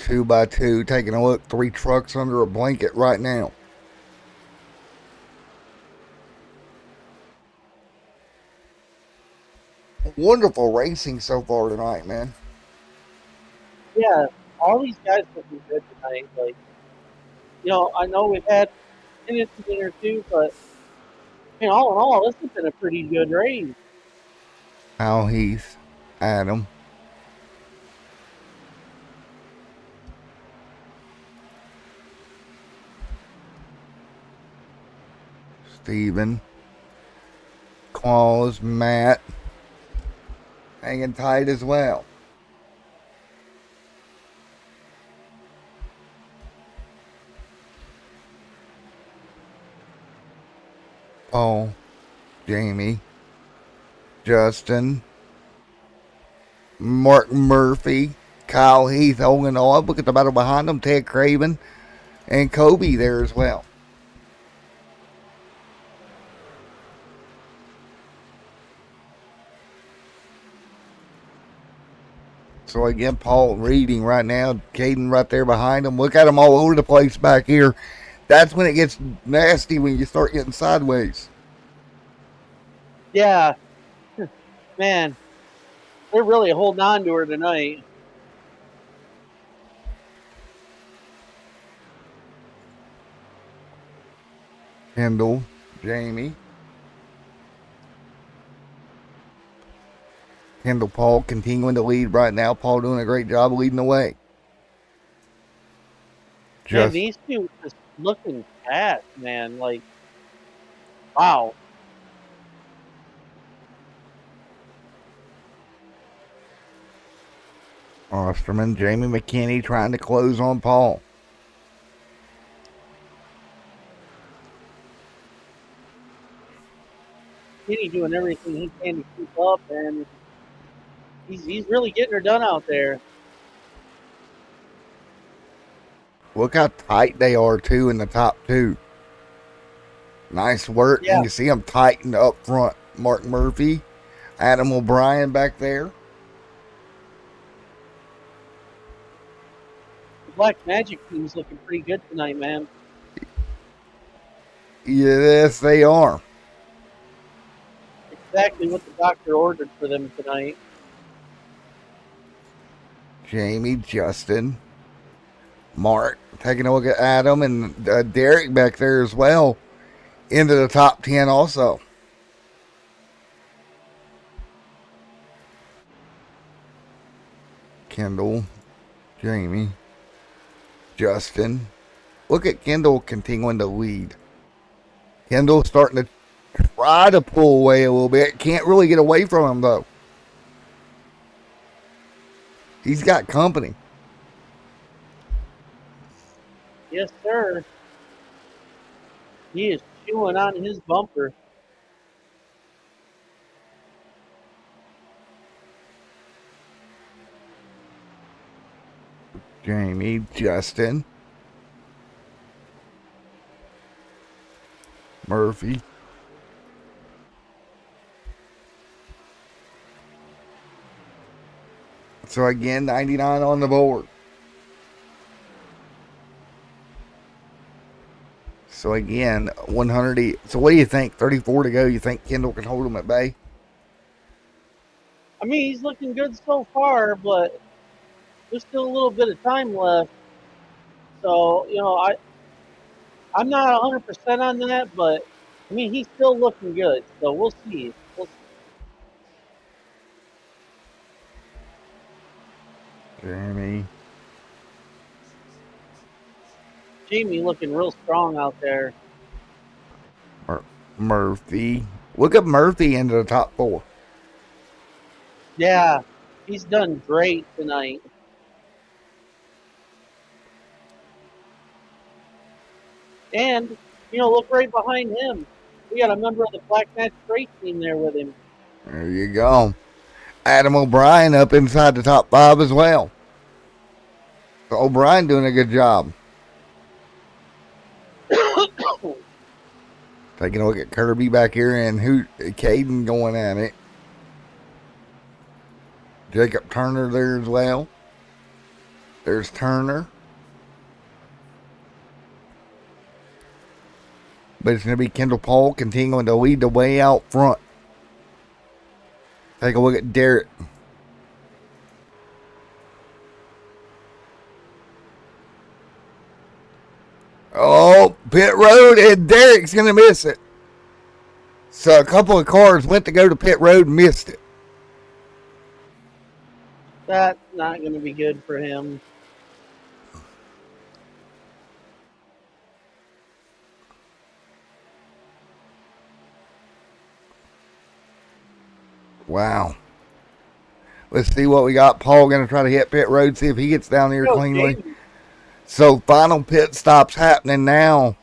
Two by two. Taking a look. Three trucks under a blanket right now. Wonderful racing so far tonight, man. Yeah, all these guys looking good tonight. Like, you know, I know we've had an incident or two, but all in all, this has been a pretty good race. Al Heath, Adam. Steven. Claus, Matt. Hanging tight as well. Paul, Jamie, Justin, Mark Murphy, Kyle Heath holding on. Look at the battle behind them. Ted Craven and Kobe there as well. So again, Paul reading right now. Caden right there behind him. Look at them all over the place back here. That's when it gets nasty, when you start getting sideways. Yeah, man, they're really holding on to her tonight. Kendall, Jamie. Kendall, Paul continuing to lead right now. Paul doing a great job leading the way. Man, Just these two just looking fast, man. Like, wow. Osterman, Jamie McKinney trying to close on Paul. Kenny doing everything he can to keep up, and he's really getting her done out there. Look how tight they are, too, in the top two. Nice work. Yeah. And you see them tightened up front. Mark Murphy, Adam O'Brien back there. The Black Magic team's looking pretty good tonight, man. Yes, they are. Exactly what the doctor ordered for them tonight. Jamie, Justin, Mark, taking a look at Adam and Derek back there as well. Into the top 10 also. Kendall, Jamie, Justin. Look at Kendall continuing to lead. Kendall starting to try to pull away a little bit. Can't really get away from him, though. He's got company. Yes, sir. He is chewing on his bumper. Jamie, Justin, Murphy. So again, 99 on the board. So again, 100. So what do you think? 34 to go. You think Kendall can hold him at bay? I mean, he's looking good so far, but there's still a little bit of time left. So, I'm not 100% on that, but I mean, he's still looking good. So we'll see. Jamie looking real strong out there. Murphy. Look at Murphy into the top 4. Yeah, he's done great tonight. And, look right behind him. We got a member of the Black Magic Race team there with him. There you go. Adam O'Brien up inside the top 5 as well. So O'Brien doing a good job. Taking a look at Kirby back here and Caden going at it. Jacob Turner there as well. There's Turner. But it's going to be Kendall Paul continuing to lead the way out front. Take a look at Derek. Oh, pit road, and Derek's going to miss it. So a couple of cars went to go to pit road and missed it. That's not going to be good for him. Wow. Let's see what we got. Paul going to try to hit pit road, see if he gets down here cleanly. Jamie. So final pit stops happening now.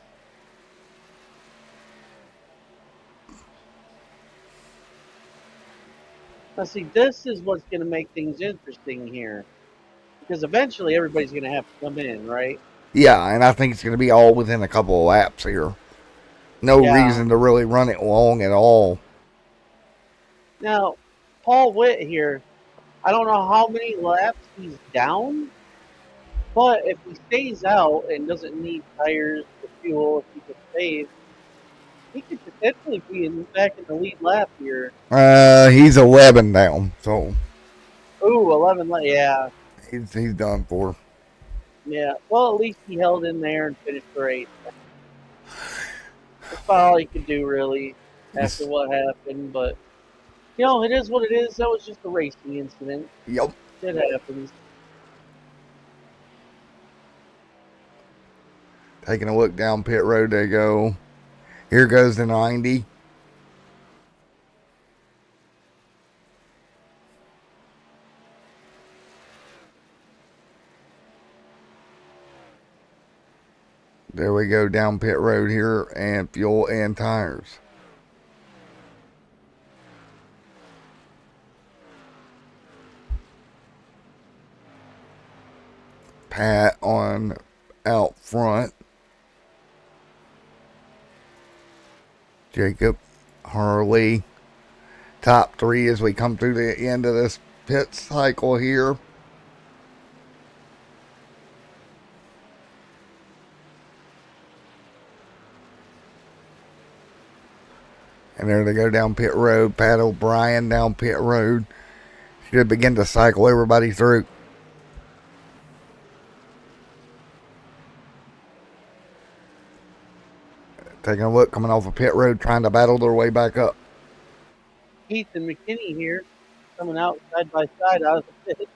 Now, see, this is what's going to make things interesting here. Because eventually everybody's going to have to come in, right? Yeah, and I think it's going to be all within a couple of laps here. No reason to really run it long at all. Now, Paul Witt here, I don't know how many laps he's down, But if he stays out and doesn't need tires or fuel, if he can save, he could potentially be back in the lead lap here. He's 11 down, so Ooh, 11 lap. Yeah, he's done for. yeah. Well, at least he held in there and finished the race. That's about all he could do, really, after what happened. But, it is what it is. That was just a racing incident. Yep. It happens. Taking a look down pit road they go. Here goes the 90. There we go down pit road here, and fuel and tires. Pat on out front. Jacob, Harley, top three as we come through the end of this pit cycle here. And there they go down pit road. Pat O'Brien down pit road. Should begin to cycle everybody through. Taking a look, coming off of pit road, trying to battle their way back up. Keith and McKinney here, coming out side by side out of the pit.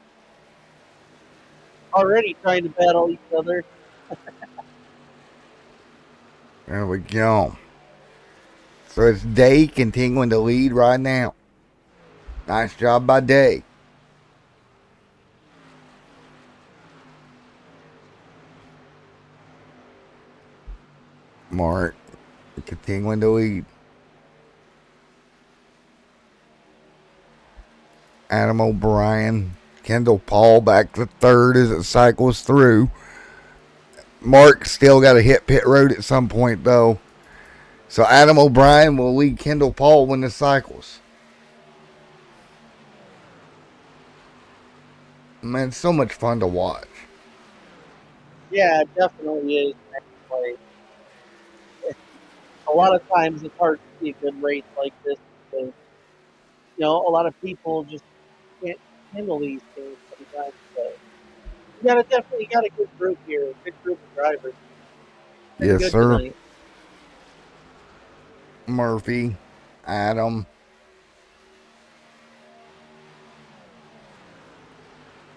Already trying to battle each other. There we go. So it's Day continuing to lead right now. Nice job by Day. Mark continuing to lead. Adam O'Brien, Kendall Paul back to third as it cycles through. Mark still got to hit pit road at some point though. So Adam O'Brien will lead Kendall Paul when this cycles. Man, it's so much fun to watch. Yeah, it definitely is. Like, a lot of times it's hard to see a good race like this because, a lot of people just can't handle these things sometimes. But you definitely got a good group here, a good group of drivers. Yes, good sir. Tonight. Murphy, Adam.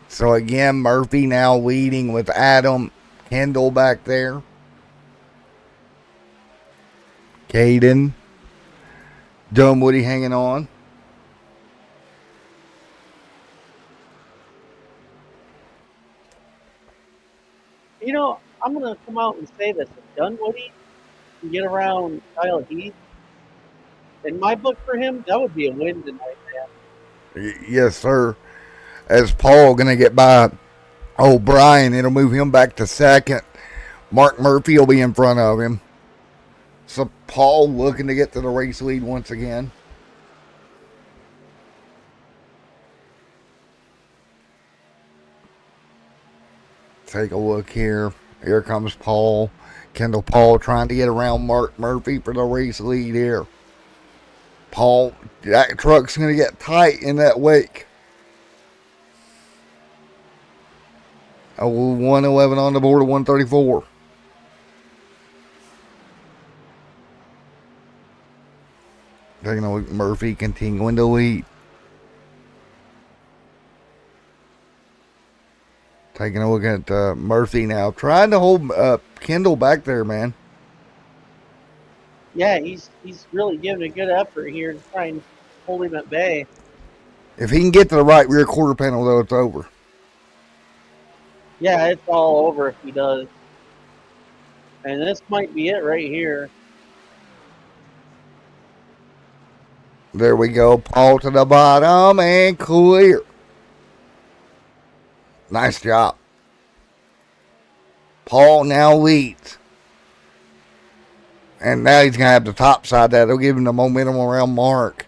So again, Murphy now leading with Adam, Kendall back there. Caden, Dunwoody hanging on. I'm going to come out and say this. If Dunwoody can get around Kyle Heath, in my book for him, that would be a win tonight, man. Yes, sir. As Paul going to get by O'Brien, it'll move him back to second. Mark Murphy will be in front of him. So Paul looking to get to the race lead once again. Take a look here. Here comes Paul. Kendall Paul trying to get around Mark Murphy for the race lead here. Paul, that truck's going to get tight in that wake. 111 on the board of 134. Taking a look, Murphy continuing to lead. Taking a look at Murphy now. Trying to hold Kendall back there, man. Yeah, he's really giving a good effort here to try and hold him at bay. If he can get to the right rear quarter panel, though, it's over. Yeah, it's all over if he does. And this might be it right here. There we go. Paul to the bottom and clear. Nice job. Paul now leads. And now he's going to have the top side. That'll give him the momentum around Mark.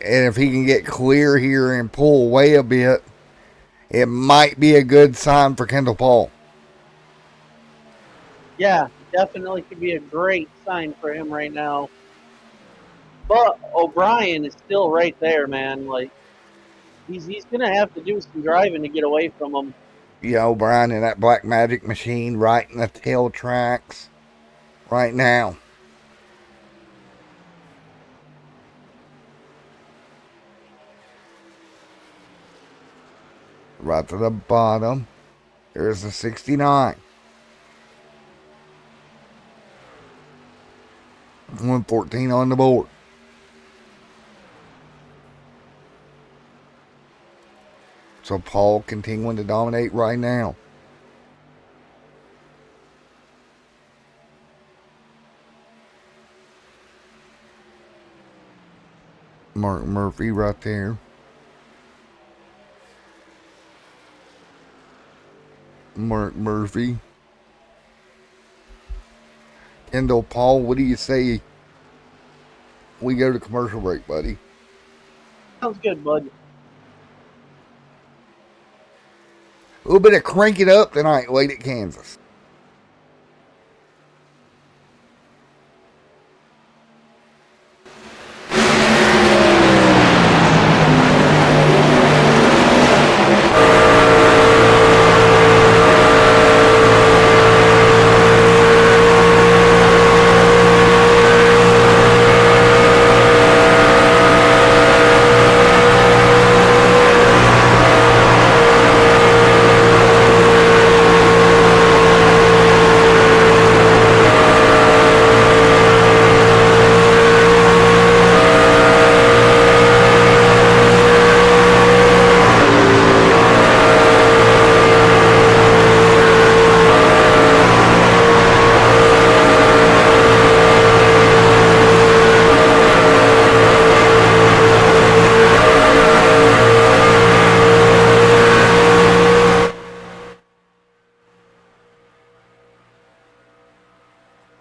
And if he can get clear here and pull away a bit, it might be a good sign for Kendall Paul. Yeah, definitely could be a great sign for him right now. But O'Brien is still right there, man. Like he's gonna have to do some driving to get away from him. Yeah, O'Brien in that Black Magic machine right in the tail tracks right now. Right to the bottom. There's the 69. 114 on the board. So Paul continuing to dominate right now. Mark Murphy right there. Mark Murphy. Kendall Paul, what do you say we go to commercial break, buddy? Sounds good, bud. A little bit of crank it up tonight, late at Kansas.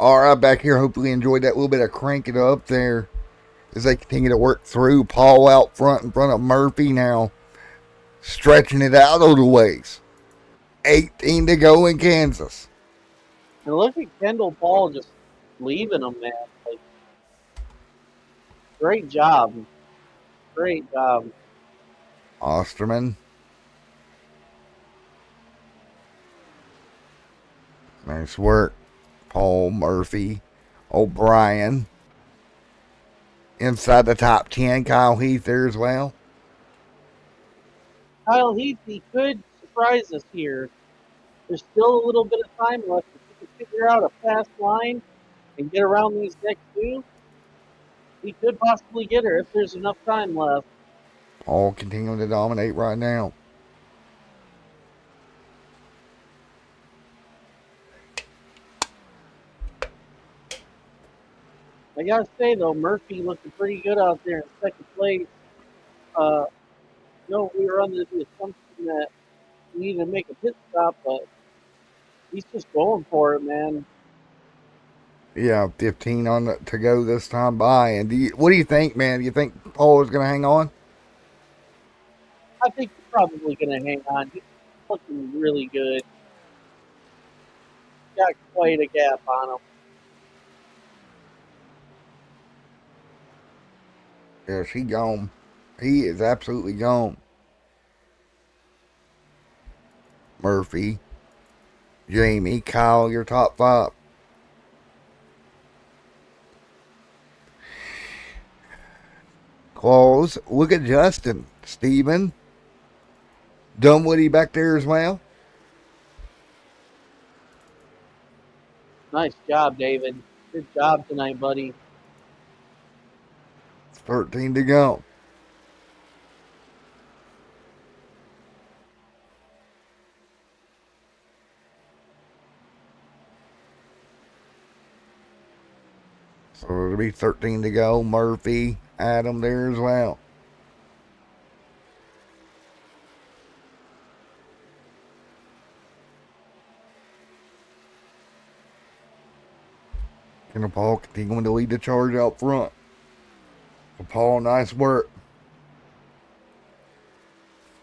All right, back here. Hopefully, you enjoyed that little bit of crank it up there as they continue to work through. Paul out front in front of Murphy now, stretching it out of the ways. 18 to go in Kansas. And look at Kendall Paul just leaving him, man. Like, great job. Great job. Osterman. Nice work. Paul, Murphy, O'Brien. Inside the top 10, Kyle Heath there as well. Kyle Heath, he could surprise us here. There's still a little bit of time left. If he can figure out a fast line and get around these next two, he could possibly get her if there's enough time left. Paul continuing to dominate right now. I gotta say though, Murphy looking pretty good out there in second place. No, we were under the assumption that we needed to make a pit stop, but he's just going for it, man. Yeah, 15 to go this time by. And what do you think, man? Do you think Paul is going to hang on? I think he's probably gonna hang on. He's looking really good. Got quite a gap on him. Yes, he gone. He is absolutely gone. Murphy, Jamie, Kyle, your top five. Claus, look at Justin. Steven, Dunwoody back there as well. Nice job, David. Good job tonight, buddy. 13 to go. So it'll be 13 to go. Murphy, Adam there as well. And Paul continuing to lead the charge out front. Paul, nice work.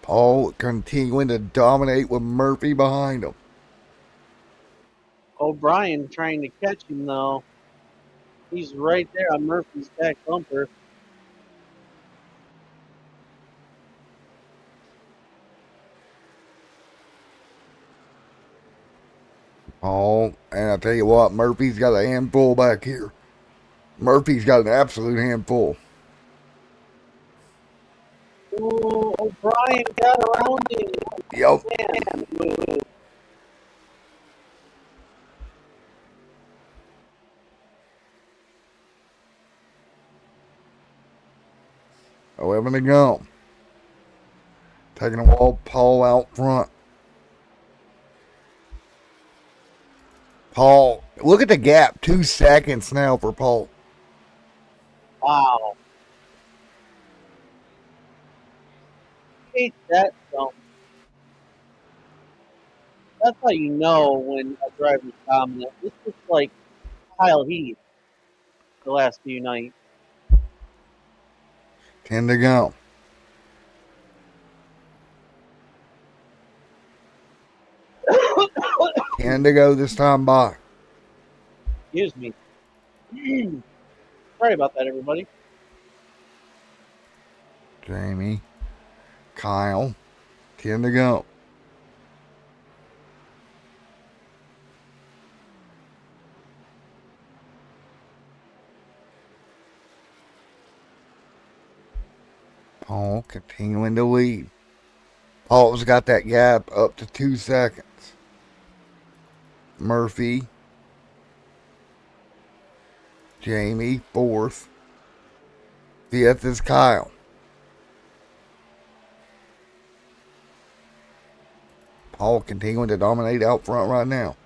Paul continuing to dominate with Murphy behind him. O'Brien trying to catch him, though. He's right there on Murphy's back bumper. Paul, and I tell you what, Murphy's got a handful back here. Murphy's got an absolute handful. Ooh, O'Brien got around him. Yep. Man. 11 to go. Taking a wall, Paul out front. Paul, look at the gap. 2 seconds now for Paul. Wow. Hate that jump. That's how you know when a driver's dominant. This is like Kyle Heath the last few nights. 10 to go. Ten to go this time by. Excuse me. Sorry about that, everybody. Jamie. Kyle. 10 to go. Paul continuing to lead. Paul's got that gap up to 2 seconds. Murphy. Jamie, fourth. Fifth is Kyle. Paul continuing to dominate out front right now.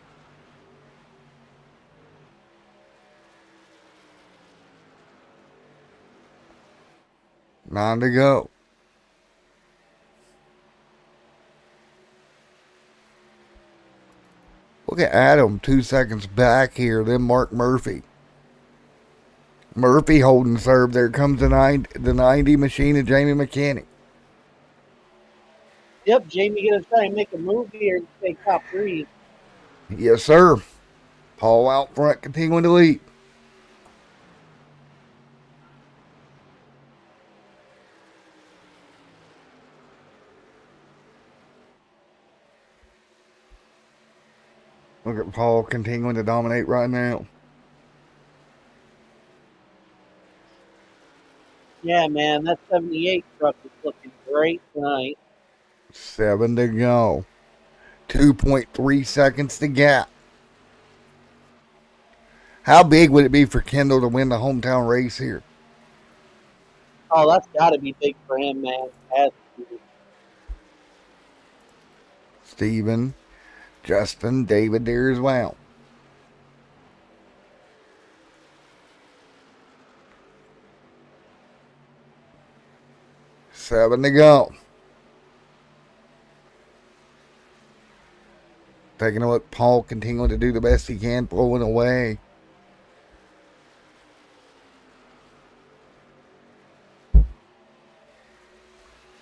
Nine to go. Look at Adam, 2 seconds back here, then Mark Murphy. Murphy holding serve. There comes the 90 machine of Jamie McKinney. Yep, Jamie gonna try and make a move here and take top 3. Yes, sir. Paul out front, continuing to lead. Look at Paul continuing to dominate right now. Yeah, man, that 78 truck is looking great tonight. 7 to go. 2.3 seconds to gap. How big would it be for Kendall to win the hometown race here? Oh, that's got to be big for him, man. Has to be. Steven, Justin, David there as well. Seven to go. Taking a look, Paul continuing to do the best he can, pulling away.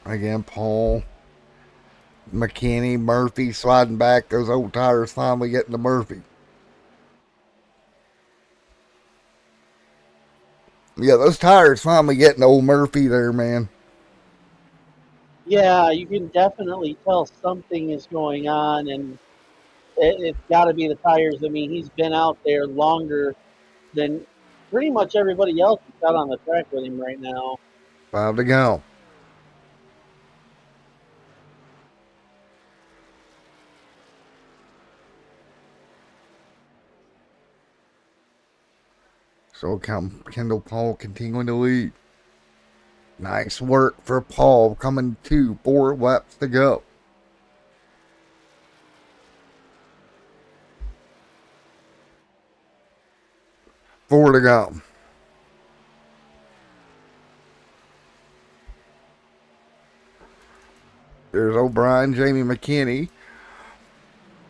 Again, Paul, McKinney, Murphy sliding back. Those old tires finally getting to Murphy. Yeah, those tires finally getting to old Murphy there, man. Yeah, you can definitely tell something is going on, and it's got to be the tires. I mean, he's been out there longer than pretty much everybody else that's out on the track with him right now. 5 to go. So Kendall Paul continuing to lead. Nice work for Paul, coming to 4 laps to go. Four to go. There's O'Brien, Jamie McKinney,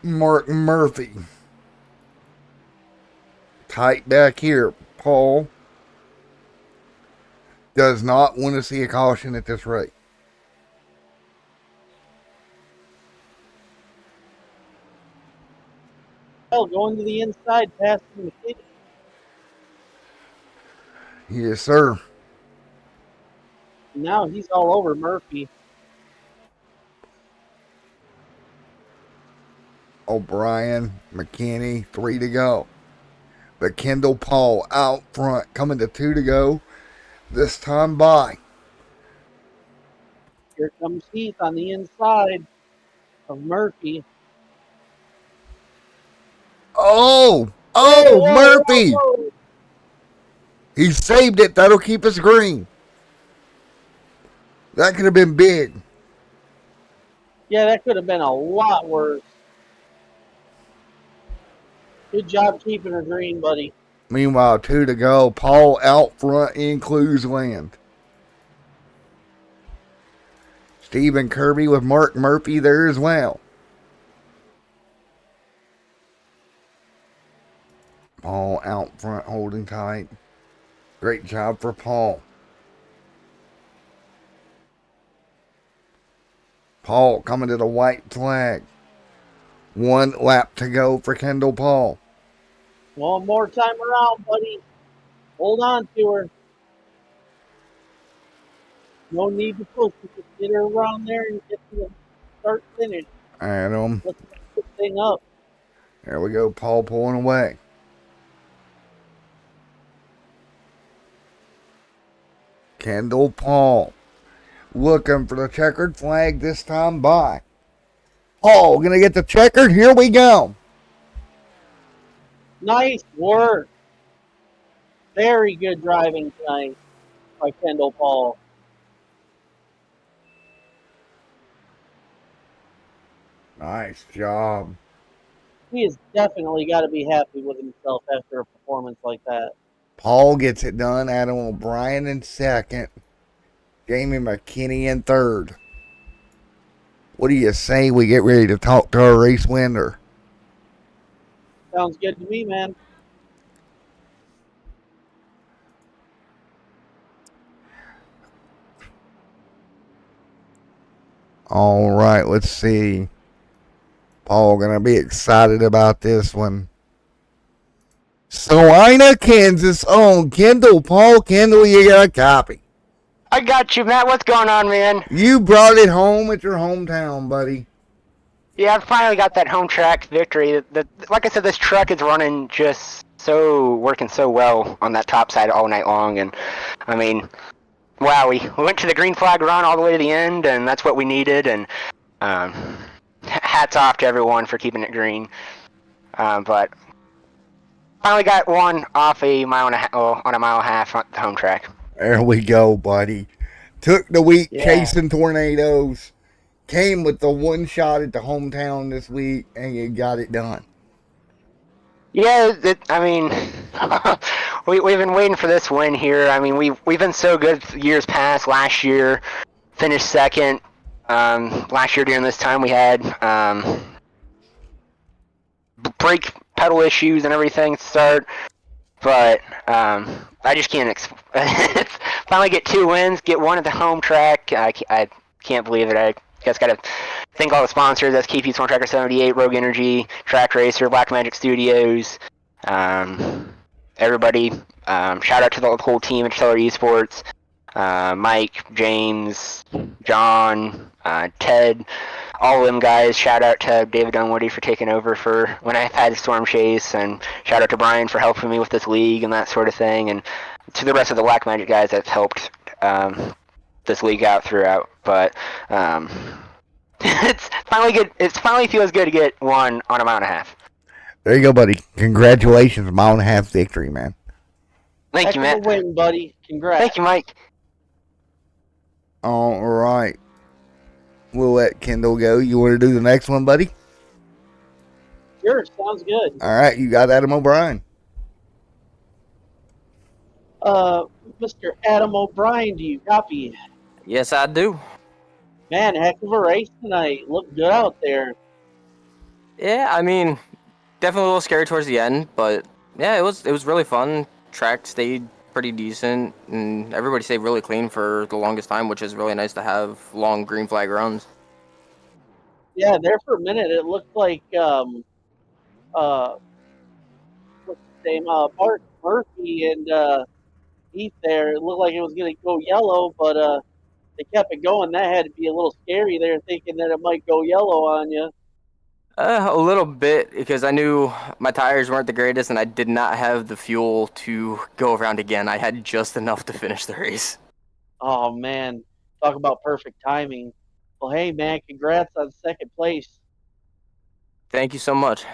Mark Murphy. Tight back here. Paul does not want to see a caution at this rate. Going to the inside, passing the kid. Yes, sir. Now he's all over Murphy. O'Brien, McKinney, 3 to go. But Kendall Paul out front, coming to 2 to go. This time by. Here comes Heath on the inside of Murphy. Oh, Whoa, Murphy. whoa. He saved it. That'll keep us green. That could have been big. Yeah, that could have been a lot worse. Good job keeping her green, buddy. Meanwhile, 2 to go. Paul out front in Clues Land. Stephen Kirby with Mark Murphy there as well. Paul out front holding tight. Great job for Paul. Paul coming to the white flag. 1 lap to go for Kendall Paul. One more time around, buddy. Hold on to her. No need to push. Just get her around there and get to the start finish. Adam. Let's get this thing up. There we go. Paul pulling away. Kendall Paul looking for the checkered flag this time by. Paul gonna get the checkered. Here we go. Nice work. Very good driving tonight by Kendall Paul. Nice job. He has definitely got to be happy with himself after a performance like that. Paul gets it done. Adam O'Brien in second. Jamie McKinney in third. What do you say we get ready to talk to our race winner? Sounds good to me, man. All right, let's see. Paul gonna be excited about this one. Salina, Kansas. Oh, Kendall Paul. Kendall, you got a copy. I got you, Matt. What's going on, man? You brought it home at your hometown, buddy. Yeah, I finally got that home track victory. Like I said, this truck is running just working so well on that top side all night long. And, I mean, wow, we went to the green flag run all the way to the end, and that's what we needed. And hats off to everyone for keeping it green. But finally got one off on a mile and a half on the home track. There we go, buddy. Took the week Yeah. chasing tornadoes. Came with the one shot at the hometown this week, and you got it done. Yeah, I mean, we've been waiting for this win here. I mean, we've been so good years past. Last year, finished second. Last year during this time, we had brake pedal issues and everything to start. But I just can't finally get 2 wins, get one at the home track. I can't believe it. I guess got to thank all the sponsors. That's KP Storm Tracker 78, Rogue Energy, Track Racer, Black Magic Studios, everybody. Shout out to the whole team at Stellar Esports, Mike, James, John, Ted, all of them guys. Shout out to David Dunwoody for taking over for when I've had Storm Chase, and shout out to Brian for helping me with this league and that sort of thing, and to the rest of the Black Magic guys that's helped this league out throughout. But it's finally good. It finally feels good to get one on a mile and a half. There you go, buddy. Congratulations, mile and a half victory, man. Thank you, Heck of man. a win, buddy. Congrats. Thank you, Mike. All right. We'll let Kendall go. You want to do the next one, buddy? Sure, sounds good. All right, you got Adam O'Brien. Mr. Adam O'Brien, do you copy? Yes, I do. Man, heck of a race tonight. Looked good out there. Yeah, I mean, definitely a little scary towards the end, but yeah, it was really fun. Track stayed pretty decent, and everybody stayed really clean for the longest time, which is really nice to have long green flag runs. Yeah, there for a minute it looked like what's his name, Mark Murphy and Heath there. It looked like it was going to go yellow, but they kept it going. That had to be a little scary there, thinking that it might go yellow on you. A little bit, because I knew my tires weren't the greatest, and I did not have the fuel to go around again. I had just enough to finish the race. Oh, man. Talk about perfect timing. Well, hey, man, congrats on second place. Thank you so much.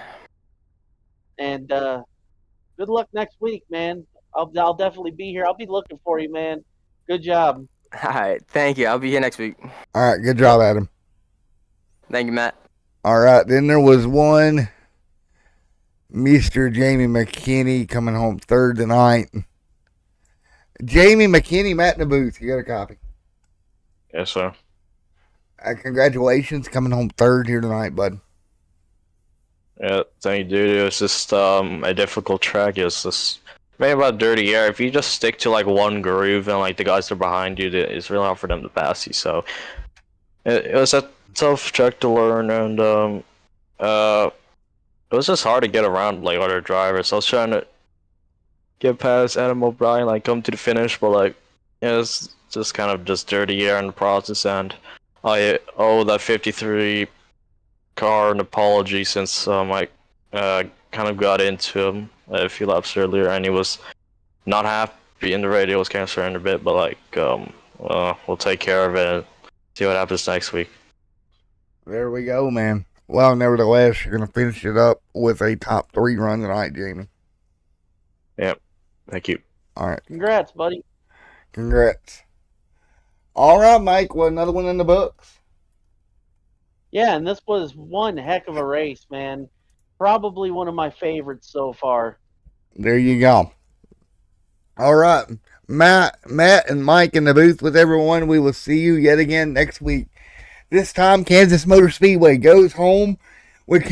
And good luck next week, man. I'll definitely be here. I'll be looking for you, man. Good job. All right, thank you. I'll be here next week. All right, good job, Adam. Thank you, Matt. All right, then there was one Mr. Jamie McKinney coming home third tonight. Jamie McKinney, Matt in the booth. You got a copy. Yes, sir. Congratulations, coming home third here tonight, bud. Yeah, thank you, dude. It was just a difficult track. It was just maybe about dirty air. If you just stick to like one groove and like the guys that are behind you, it's really hard for them to pass you. So it was a tough track to learn, and it was just hard to get around like other drivers. I was trying to get past Adam O'Brien, like come to the finish, but like it was just kind of just dirty air in the process, and I owe that 53 car an apology since I kind of got into him a few laps earlier, and he was not happy, and the radio was concerned a bit, but like we'll take care of it and see what happens next week. There we go, man. Well, nevertheless, you're going to finish it up with a top 3 run tonight, Jamie. Yep. Thank you. All right. Congrats, buddy. Congrats. All right, Mike. Well, another one in the books. Yeah, and this was one heck of a race, man. Probably one of my favorites so far. There you go. All right. Matt and Mike in the booth with everyone. We will see you yet again next week. This time, Kansas Motor Speedway goes home with